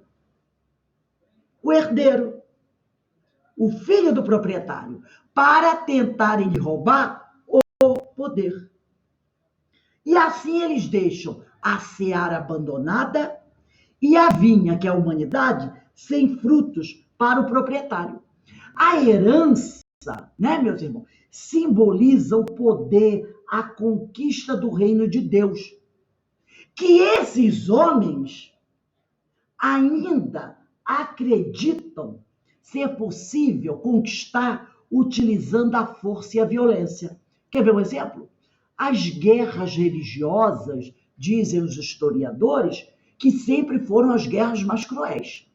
o herdeiro, o filho do proprietário, para tentarem lhe roubar o poder. E assim eles deixam a seara abandonada e a vinha, que é a humanidade, sem frutos para o proprietário. A herança, né, meus irmãos, simboliza o poder, a conquista do reino de Deus, que esses homens ainda acreditam ser possível conquistar utilizando a força e a violência. Quer ver um exemplo? As guerras religiosas, dizem os historiadores, que sempre foram as guerras mais cruéis.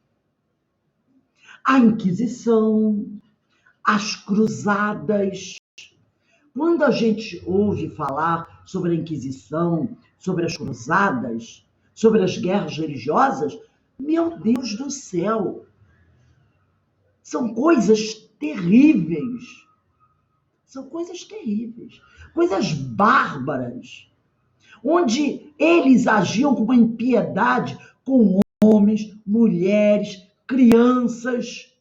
A Inquisição, as cruzadas. Quando a gente ouve falar sobre a Inquisição, sobre as cruzadas, sobre as guerras religiosas, meu Deus do céu, são coisas terríveis. São coisas terríveis, coisas bárbaras, onde eles agiam com uma impiedade com homens, mulheres, crianças,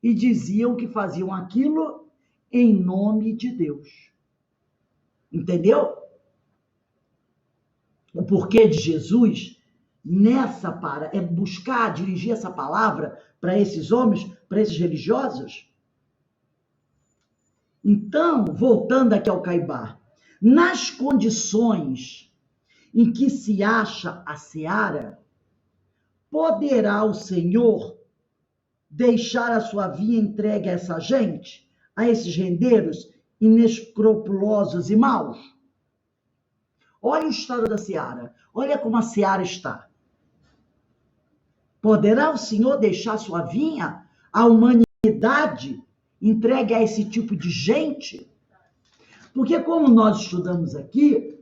e diziam que faziam aquilo em nome de Deus. Entendeu? O porquê de Jesus nessa é buscar, dirigir essa palavra para esses homens, para esses religiosos. Então, voltando aqui ao Caibar, nas condições em que se acha a seara, poderá o Senhor deixar a sua vinha entregue a essa gente, a esses rendeiros inescrupulosos e maus? Olha o estado da seara, olha como a seara está. Poderá o Senhor deixar a sua vinha, a humanidade, entregue a esse tipo de gente? Porque como nós estudamos aqui,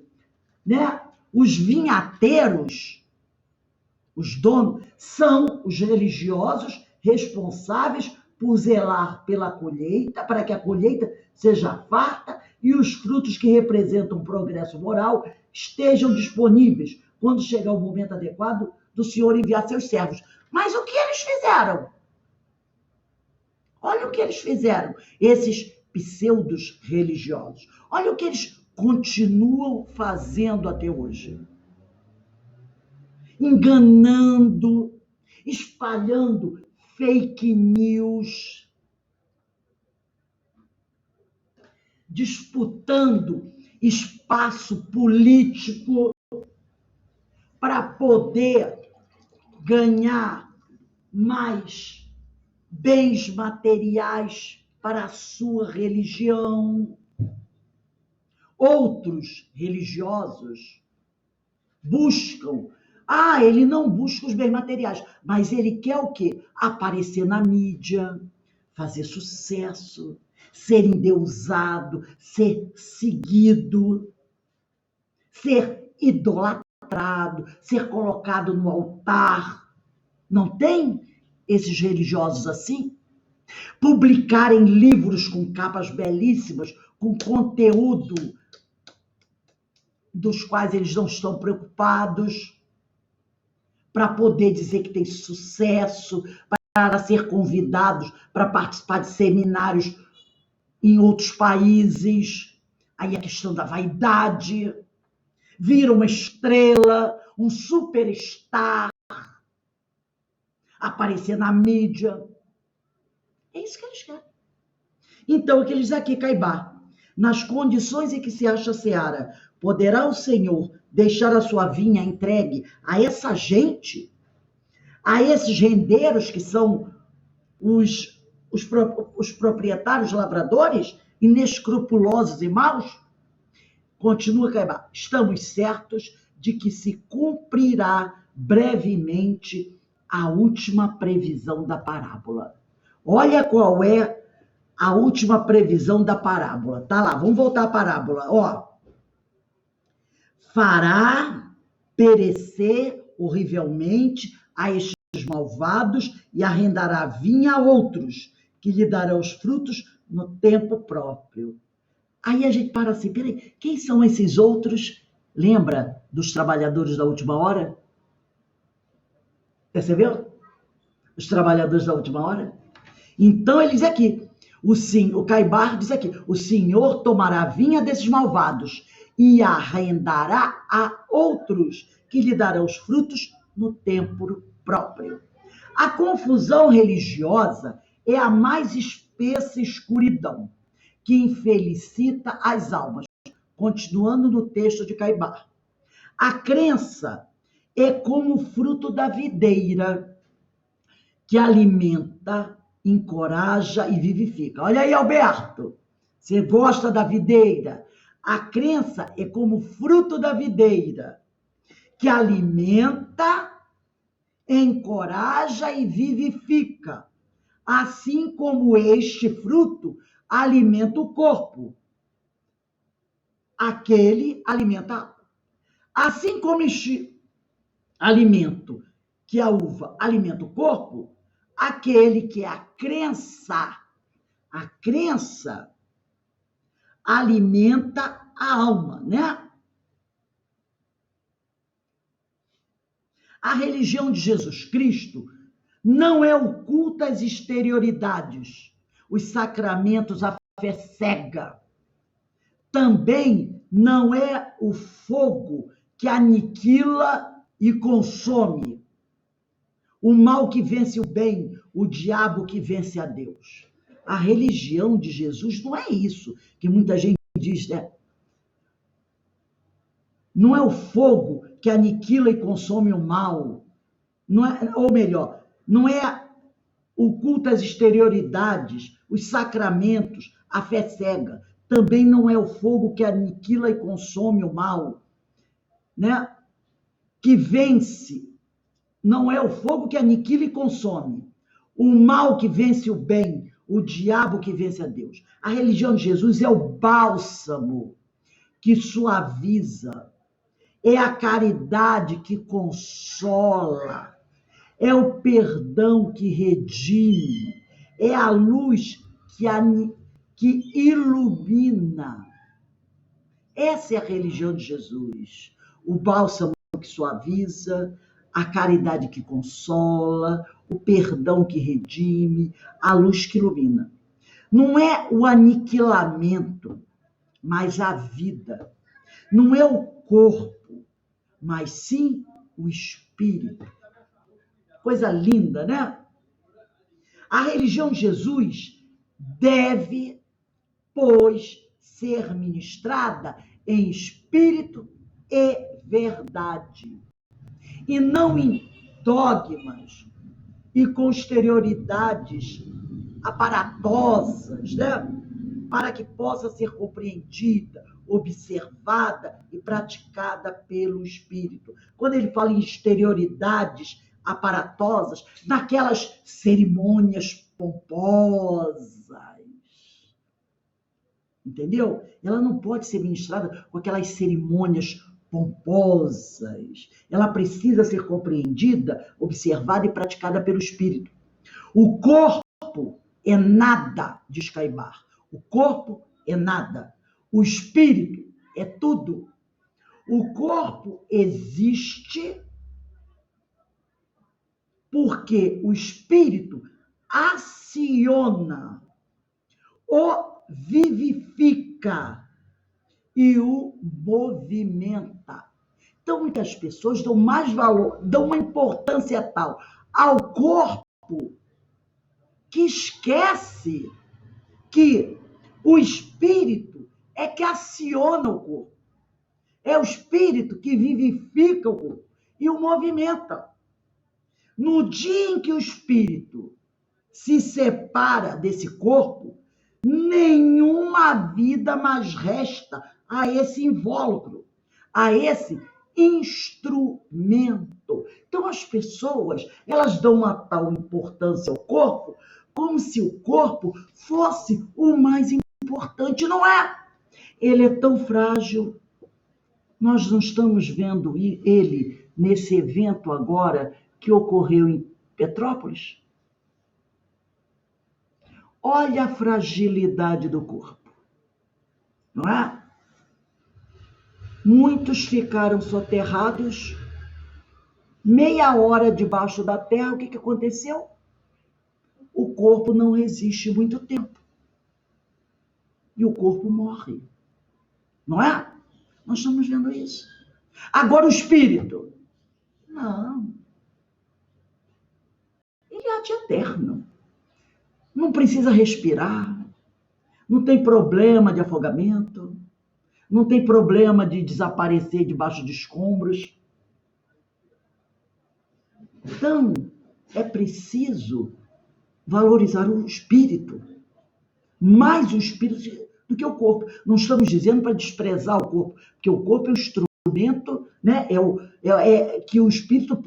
né, os vinhateiros, os donos, são os religiosos responsáveis por zelar pela colheita, para que a colheita seja farta e os frutos que representam progresso moral estejam disponíveis quando chegar o momento adequado do Senhor enviar seus servos. Mas o que eles fizeram? Olha o que eles fizeram, esses pseudos religiosos. Olha o que eles continuam fazendo até hoje. Enganando, espalhando fake news, disputando espaço político para poder ganhar mais bens materiais para a sua religião. Outros religiosos buscam, ele não busca os bens materiais, mas ele quer o quê? Aparecer na mídia, fazer sucesso, ser endeusado, ser seguido, ser idolatrado, ser colocado no altar. Não tem esses religiosos assim? Publicarem livros com capas belíssimas, com conteúdo dos quais eles não estão preocupados, para poder dizer que tem sucesso, para ser convidados para participar de seminários em outros países. Aí a questão da vaidade, vira uma estrela, um superstar, aparecer na mídia. É isso que eles querem. Então, o que eles dizem aqui, Caibá, nas condições em que se acha a seara, poderá o Senhor deixar a sua vinha entregue a essa gente, a esses rendeiros que são os proprietários lavradores, inescrupulosos e maus? Continua Caibá, estamos certos de que se cumprirá brevemente a última previsão da parábola. Olha qual é a última previsão da parábola. Tá lá, vamos voltar à parábola. Ó, fará perecer horrivelmente a estes malvados e arrendará vinha a outros, que lhe darão os frutos no tempo próprio. Aí a gente para assim, peraí, quem são esses outros? Lembra dos trabalhadores da última hora? Percebeu? Os trabalhadores da última hora? Então ele diz aqui, o Caibar diz aqui, o Senhor tomará a vinha desses malvados e arrendará a outros, que lhe darão os frutos no tempo próprio. A confusão religiosa é a mais espessa escuridão que infelicita as almas. Continuando no texto de Caibar. A crença é como o fruto da videira, que alimenta, encoraja e vivifica. Olha aí, Alberto, você gosta da videira? A crença é como o fruto da videira, que alimenta, encoraja e vivifica, assim como este fruto alimenta o corpo. Aquele alimenta, assim como este alimento, que a uva alimenta o corpo, aquele que é a crença alimenta a alma, né? A religião de Jesus Cristo não é o culto às exterioridades, os sacramentos, a fé cega. Também não é o fogo que aniquila e consome, o mal que vence o bem, o diabo que vence a Deus. A religião de Jesus não é isso, que muita gente diz, né? Não é o fogo que aniquila e consome o mal, não é, ou melhor, não é o culto às exterioridades, os sacramentos, a fé cega. Também não é o fogo que aniquila e consome o mal, né? Que vence. Não é o fogo que aniquila e consome. O mal que vence o bem, o diabo que vence a Deus. A religião de Jesus é o bálsamo que suaviza, é a caridade que consola, é o perdão que redime, é a luz que ilumina. Essa é a religião de Jesus. O bálsamo que suaviza, a caridade que consola, o perdão que redime, a luz que ilumina. Não é o aniquilamento, mas a vida. Não é o corpo, mas sim o espírito. Coisa linda, né? A religião de Jesus deve, pois, ser ministrada em espírito e verdade, e não em dogmas e com exterioridades aparatosas, né? Para que possa ser compreendida, observada e praticada pelo espírito. Quando ele fala em exterioridades aparatosas, naquelas cerimônias pomposas, entendeu? Ela não pode ser ministrada com aquelas cerimônias pomposas. Ela precisa ser compreendida, observada e praticada pelo espírito. O corpo é nada, diz Caibar. O corpo é nada. O espírito é tudo. O corpo existe porque o espírito aciona, o vivifica e o movimenta. Então, muitas pessoas dão mais valor, dão uma importância tal ao corpo que esquece que o espírito é que aciona o corpo. É o espírito que vivifica o corpo e o movimenta. No dia em que o espírito se separa desse corpo, nenhuma vida mais resta a esse invólucro, a esse instrumento. Então as pessoas, elas dão uma tal importância ao corpo, como se o corpo fosse o mais importante. Não é. Ele é tão frágil. Nós não estamos vendo ele nesse evento agora que ocorreu em Petrópolis? Olha a fragilidade do corpo, não é? Muitos ficaram soterrados, meia hora debaixo da terra. O que aconteceu? O corpo não resiste muito tempo. E o corpo morre, não é? Nós estamos vendo isso. Agora o espírito. Não. Ele é de eterno. Não precisa respirar. Não tem problema de afogamento. Não tem problema de desaparecer debaixo de escombros. Então, é preciso valorizar o espírito. Mais o espírito do que o corpo. Não estamos dizendo para desprezar o corpo, porque o corpo é um instrumento, né? Que o espírito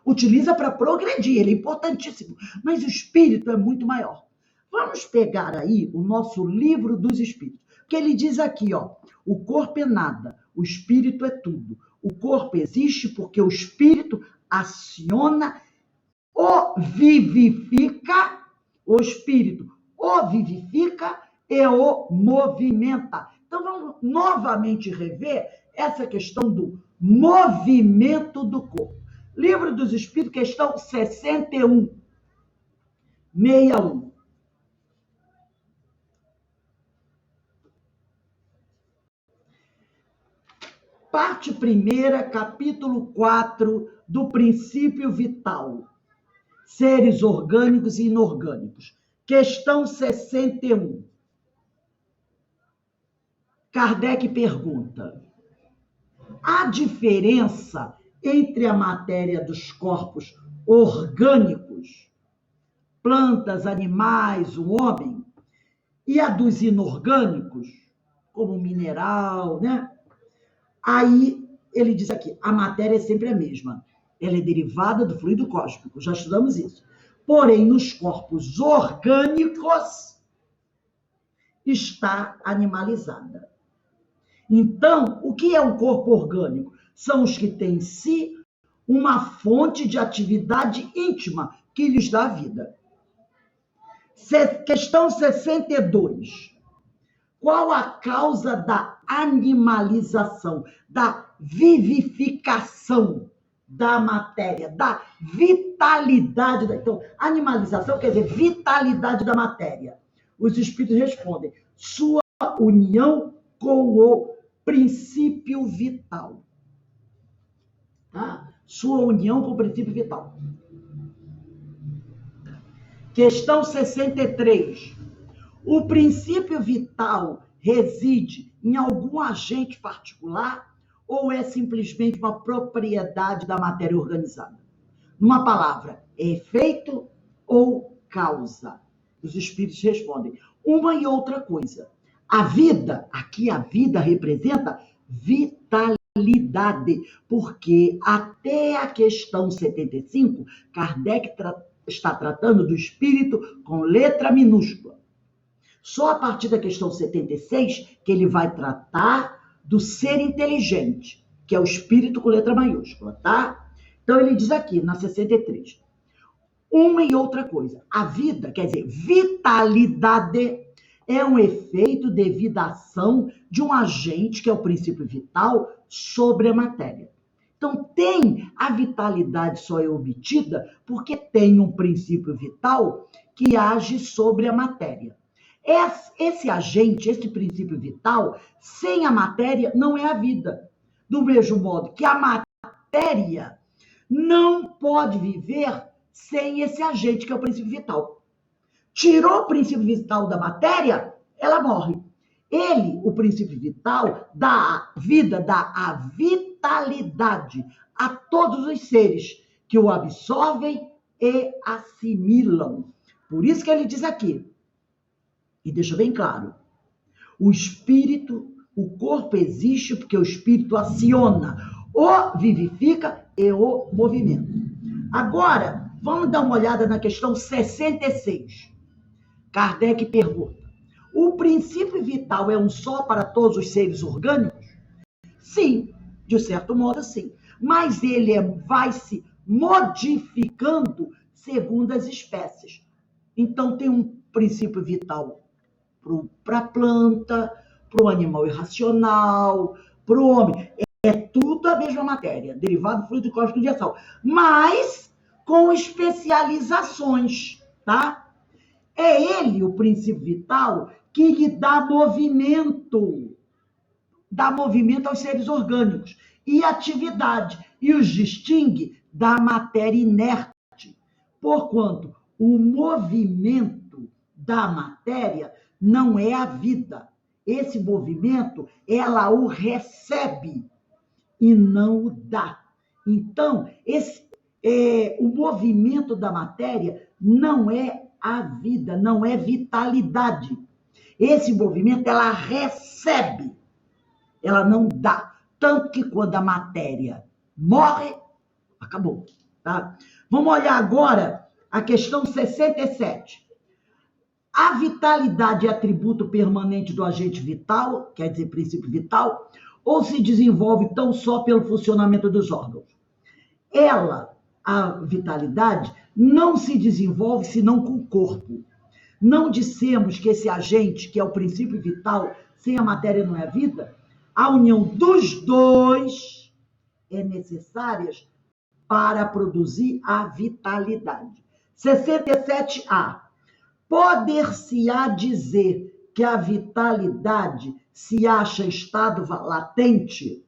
utiliza para progredir, ele é importantíssimo. Mas o espírito é muito maior. Vamos pegar aí o nosso livro dos espíritos, porque ele diz aqui, ó, o corpo é nada, o espírito é tudo. O corpo existe porque o espírito aciona, o vivifica, o espírito o vivifica e o movimenta. Então vamos novamente rever essa questão do movimento do corpo. Livro dos Espíritos, questão 61, 61. Parte primeira, capítulo 4, do princípio vital. Seres orgânicos e inorgânicos. Questão 61. Kardec pergunta: há diferença entre a matéria dos corpos orgânicos, plantas, animais, o homem, e a dos inorgânicos, como mineral, né? Aí ele diz aqui, a matéria é sempre a mesma. Ela é derivada do fluido cósmico, já estudamos isso. Porém, nos corpos orgânicos está animalizada. Então, o que é um corpo orgânico? São os que têm em si uma fonte de atividade íntima que lhes dá vida. Questão 62. Qual a causa da animalização, da vivificação da matéria, da vitalidade? Então, animalização quer dizer vitalidade da matéria. Os espíritos respondem: sua união com o princípio vital. Tá? Sua união com o princípio vital. Questão 63. O princípio vital reside em algum agente particular ou é simplesmente uma propriedade da matéria organizada? Numa palavra, é efeito ou causa? Os espíritos respondem: uma e outra coisa. A vida, aqui a vida representa vitalidade, porque até a questão 75, Kardec está tratando do espírito com letra minúscula. Só a partir da questão 76 que ele vai tratar do ser inteligente, que é o espírito com letra maiúscula, tá? Então ele diz aqui, na 63, uma e outra coisa. A vida, quer dizer, vitalidade, É um efeito devido à ação de um agente, que é o princípio vital, sobre a matéria. Então, a vitalidade só é obtida porque tem um princípio vital que age sobre a matéria. Esse agente, esse princípio vital, sem a matéria, não é a vida. Do mesmo modo que a matéria não pode viver sem esse agente, que é o princípio vital. Tirou o princípio vital da matéria, ela morre. Ele, o princípio vital, dá vida, dá a vitalidade a todos os seres que o absorvem e assimilam. Por isso que ele diz aqui, e deixa bem claro, o espírito, o corpo existe porque o espírito aciona, o vivifica e o movimenta. Agora, vamos dar uma olhada na questão 66. Kardec pergunta: o princípio vital é um só para todos os seres orgânicos? Sim, de certo modo, sim. Mas ele vai se modificando segundo as espécies. Então, tem um princípio vital para a planta, para o animal irracional, para o homem. É tudo a mesma matéria, derivado do fluido cósmico universal, mas com especializações, tá? É ele, o princípio vital, que lhe dá movimento aos seres orgânicos e atividade, e os distingue da matéria inerte, porquanto o movimento da matéria não é a vida. Esse movimento, ela o recebe e não o dá. Então, o movimento da matéria não é a vida, não é vitalidade. Esse movimento ela recebe, ela não dá. Tanto que quando a matéria morre, acabou. Tá? Vamos olhar agora a questão 67. A vitalidade é atributo permanente do agente vital, quer dizer, princípio vital, ou se desenvolve tão só pelo funcionamento dos órgãos? A vitalidade, não se desenvolve senão com o corpo. Não dissemos que esse agente, que é o princípio vital, sem a matéria não é vida? A união dos dois é necessária para produzir a vitalidade. 67A. Poder-se-á dizer que a vitalidade se acha em estado latente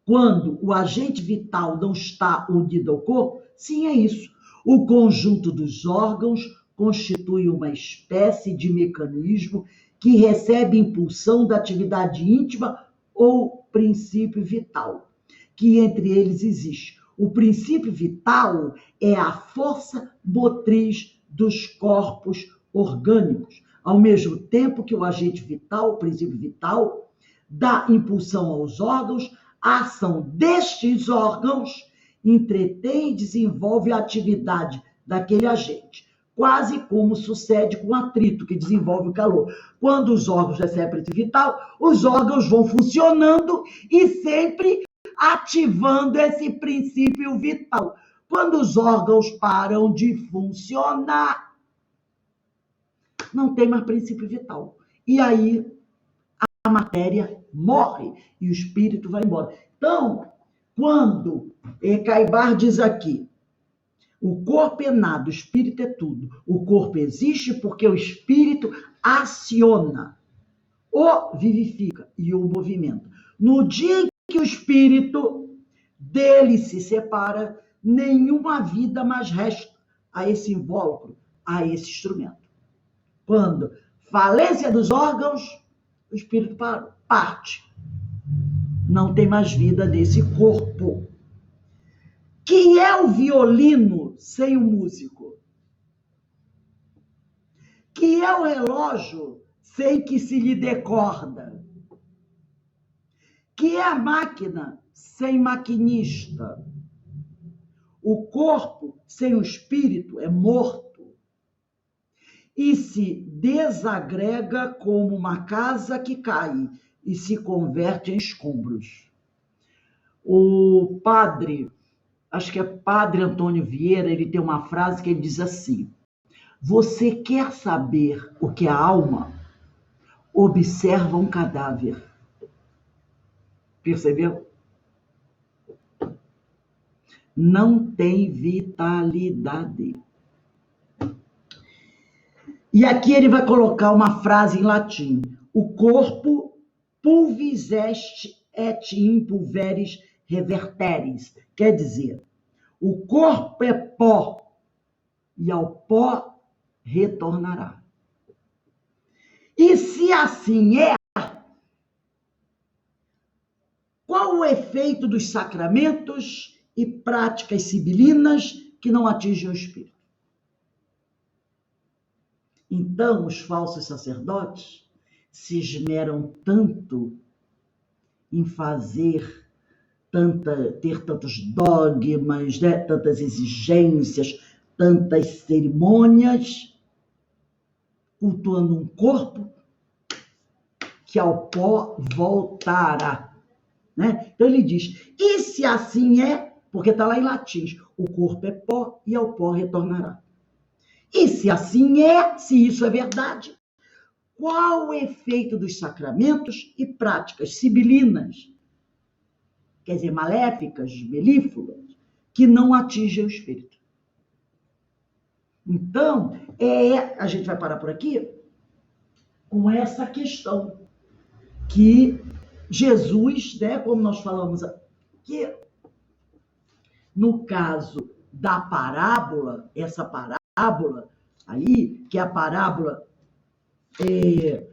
quando o agente vital não está unido ao corpo? Sim, é isso. O conjunto dos órgãos constitui uma espécie de mecanismo que recebe impulsão da atividade íntima ou princípio vital, que entre eles existe. O princípio vital é a força motriz dos corpos orgânicos, ao mesmo tempo que o agente vital, o princípio vital, dá impulsão aos órgãos, a ação destes órgãos entretém e desenvolve a atividade daquele agente, quase como sucede com o atrito, que desenvolve o calor. Quando os órgãos recebem princípio vital, os órgãos vão funcionando e sempre ativando esse princípio vital. Quando os órgãos param de funcionar, não tem mais princípio vital. E aí a matéria morre e o espírito vai embora. Então, quando Caibar diz aqui, o corpo é nada, o espírito é tudo. O corpo existe porque o espírito aciona, o vivifica e o movimenta. No dia em que o espírito dele se separa, nenhuma vida mais resta a esse invólucro, a esse instrumento. Quando falência dos órgãos, o espírito parte. Não tem mais vida desse corpo. Que é o violino sem o músico? Que é o relógio sem que se lhe dê corda? Que é a máquina sem maquinista? O corpo sem o espírito é morto e se desagrega como uma casa que cai e se converte em escombros. O padre, acho que é Padre Antônio Vieira, ele tem uma frase que ele diz assim: Você quer saber o que é a alma? Observa um cadáver. Percebeu? Não tem vitalidade. E aqui ele vai colocar uma frase em latim. O corpo pulvis est et in pulveris reverteris. Quer dizer, o corpo é pó e ao pó retornará. E se assim é, qual o efeito dos sacramentos e práticas sibilinas que não atingem o espírito? Então, os falsos sacerdotes se esmeram tanto em ter tantos dogmas, né? Tantas exigências, tantas cerimônias, cultuando um corpo que ao pó voltará. Né? Então ele diz, e se assim é, porque está lá em latim, o corpo é pó e ao pó retornará. E se assim é, se isso é verdade, qual o efeito dos sacramentos e práticas sibilinas, quer dizer, maléficas, melífluas, que não atingem o espírito? Então, a gente vai parar por aqui com essa questão que Jesus, né, como nós falamos aqui, no caso da parábola, essa parábola aí, que é a parábola que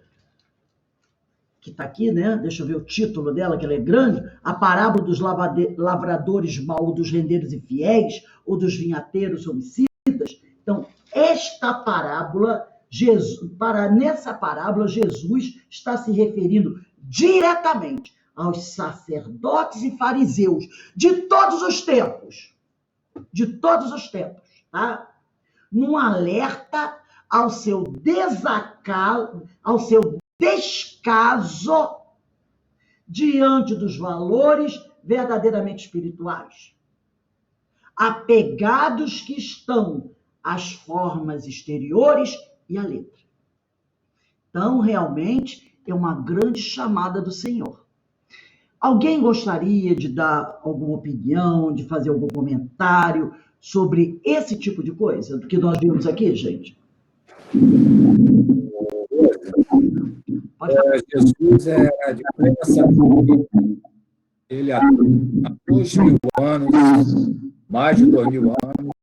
está aqui, né? Deixa eu ver o título dela, que ela é grande, a parábola dos lavradores maus, ou dos rendeiros infiéis, ou dos vinhateiros homicidas. Então, esta parábola, nessa parábola, Jesus está se referindo diretamente aos sacerdotes e fariseus de todos os tempos, tá? Num alerta ao seu desacato, ao seu descaso diante dos valores verdadeiramente espirituais, apegados que estão às formas exteriores e à letra. Então, realmente, é uma grande chamada do Senhor. Alguém gostaria de dar alguma opinião, de fazer algum comentário sobre esse tipo de coisa do que nós vimos aqui, gente? Jesus era de plena sabedoria. Ele há 2.000 anos, mais de 2.000 anos,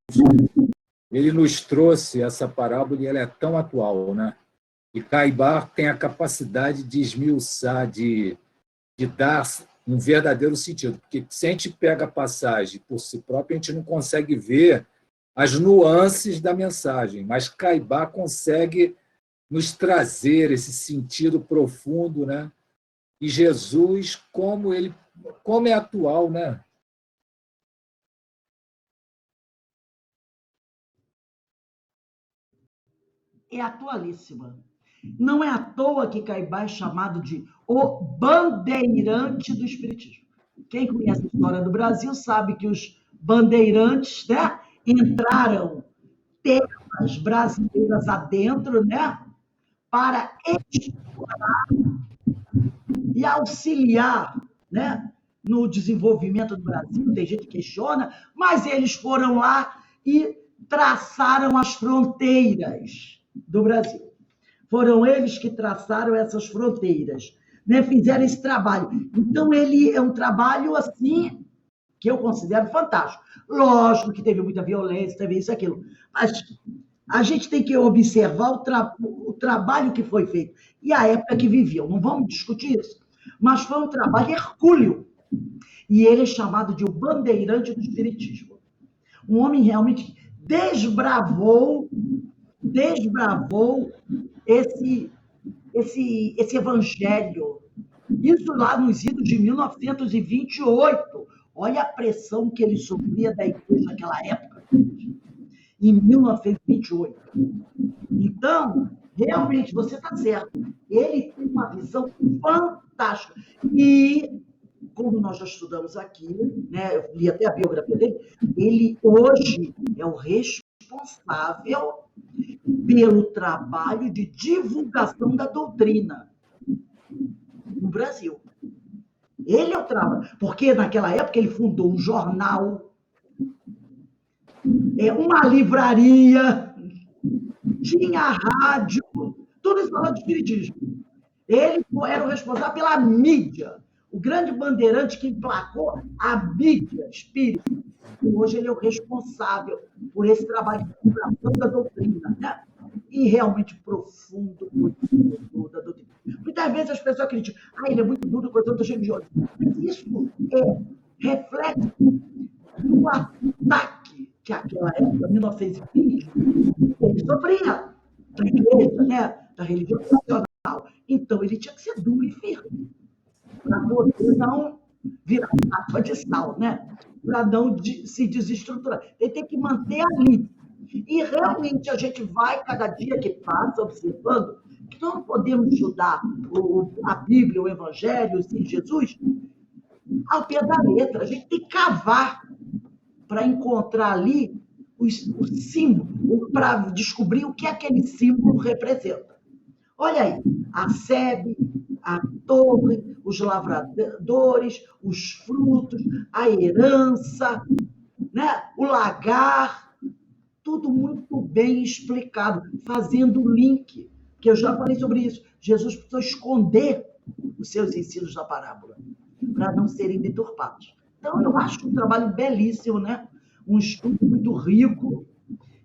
ele nos trouxe essa parábola e ela é tão atual, né? E Caibar tem a capacidade de esmiuçar, de dar um verdadeiro sentido. Porque se a gente pega a passagem por si próprio, a gente não consegue ver as nuances da mensagem, mas Caibar consegue nos trazer esse sentido profundo, né? E Jesus, como é atual, né? É atualíssima. Não é à toa que Caibar é chamado de o bandeirante do espiritismo. Quem conhece a história do Brasil sabe que os bandeirantes, né, entraram terras brasileiras adentro, né, para explorar e auxiliar, né, no desenvolvimento do Brasil. Tem gente que questiona, mas eles foram lá e traçaram as fronteiras do Brasil. Foram eles que traçaram essas fronteiras, né? Fizeram esse trabalho. Então, ele é um trabalho, assim, que eu considero fantástico. Lógico que teve muita violência, teve isso e aquilo, mas a gente tem que observar o trabalho que foi feito e a época que viviam. Não vamos discutir isso, mas foi um trabalho hercúleo. E ele é chamado de o bandeirante do espiritismo. Um homem realmente desbravou esse evangelho. Isso lá nos idos de 1928. Olha a pressão que ele sofria da igreja naquela época, em 1928. Então, realmente, você está certo. Ele tem uma visão fantástica. E, como nós já estudamos aqui, né, eu li até a biografia dele, ele hoje é o responsável pelo trabalho de divulgação da doutrina no Brasil. Ele é o trabalho, porque naquela época ele fundou um jornal, uma livraria, tinha rádio, tudo isso falando de espiritismo. Ele era o responsável pela mídia, o grande bandeirante que emplacou a mídia espírita. E hoje ele é o responsável por esse trabalho de divulgação da doutrina, né? E realmente profundo da doutrina. Muitas vezes as pessoas criticam, ele é muito duro com as outras religiões. Mas isso reflete o ataque que aquela época, 1920, ele sofria da igreja, né? Da religião nacional. Então ele tinha que ser duro e firme, para poder não virar água de sal, né? Para não se desestruturar. Ele tem que manter ali. E realmente a gente vai, cada dia que passa, observando que nós não podemos estudar a Bíblia, o Evangelho, sim, Jesus, ao pé da letra. A gente tem que cavar para encontrar ali o símbolo, para descobrir o que aquele símbolo representa. Olha aí, a sebe, a torre, os lavradores, os frutos, a herança, né? O lagar, tudo muito bem explicado, fazendo o link, que eu já falei sobre isso. Jesus precisou esconder os seus ensinos na parábola, para não serem deturpados. Então, eu acho um trabalho belíssimo, né? Um estudo muito rico,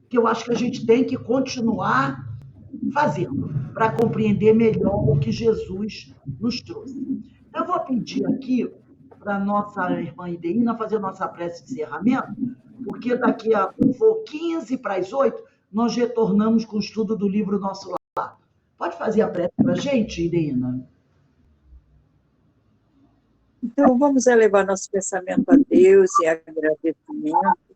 que eu acho que a gente tem que continuar fazendo, para compreender melhor o que Jesus nos trouxe. Eu vou pedir aqui para a nossa irmã Ideína fazer a nossa prece de encerramento, porque daqui a 15 para as 8, nós retornamos com o estudo do livro Nosso Lar. Pode fazer a prece para a gente, Ideína? Então, vamos elevar nosso pensamento a Deus em agradecimento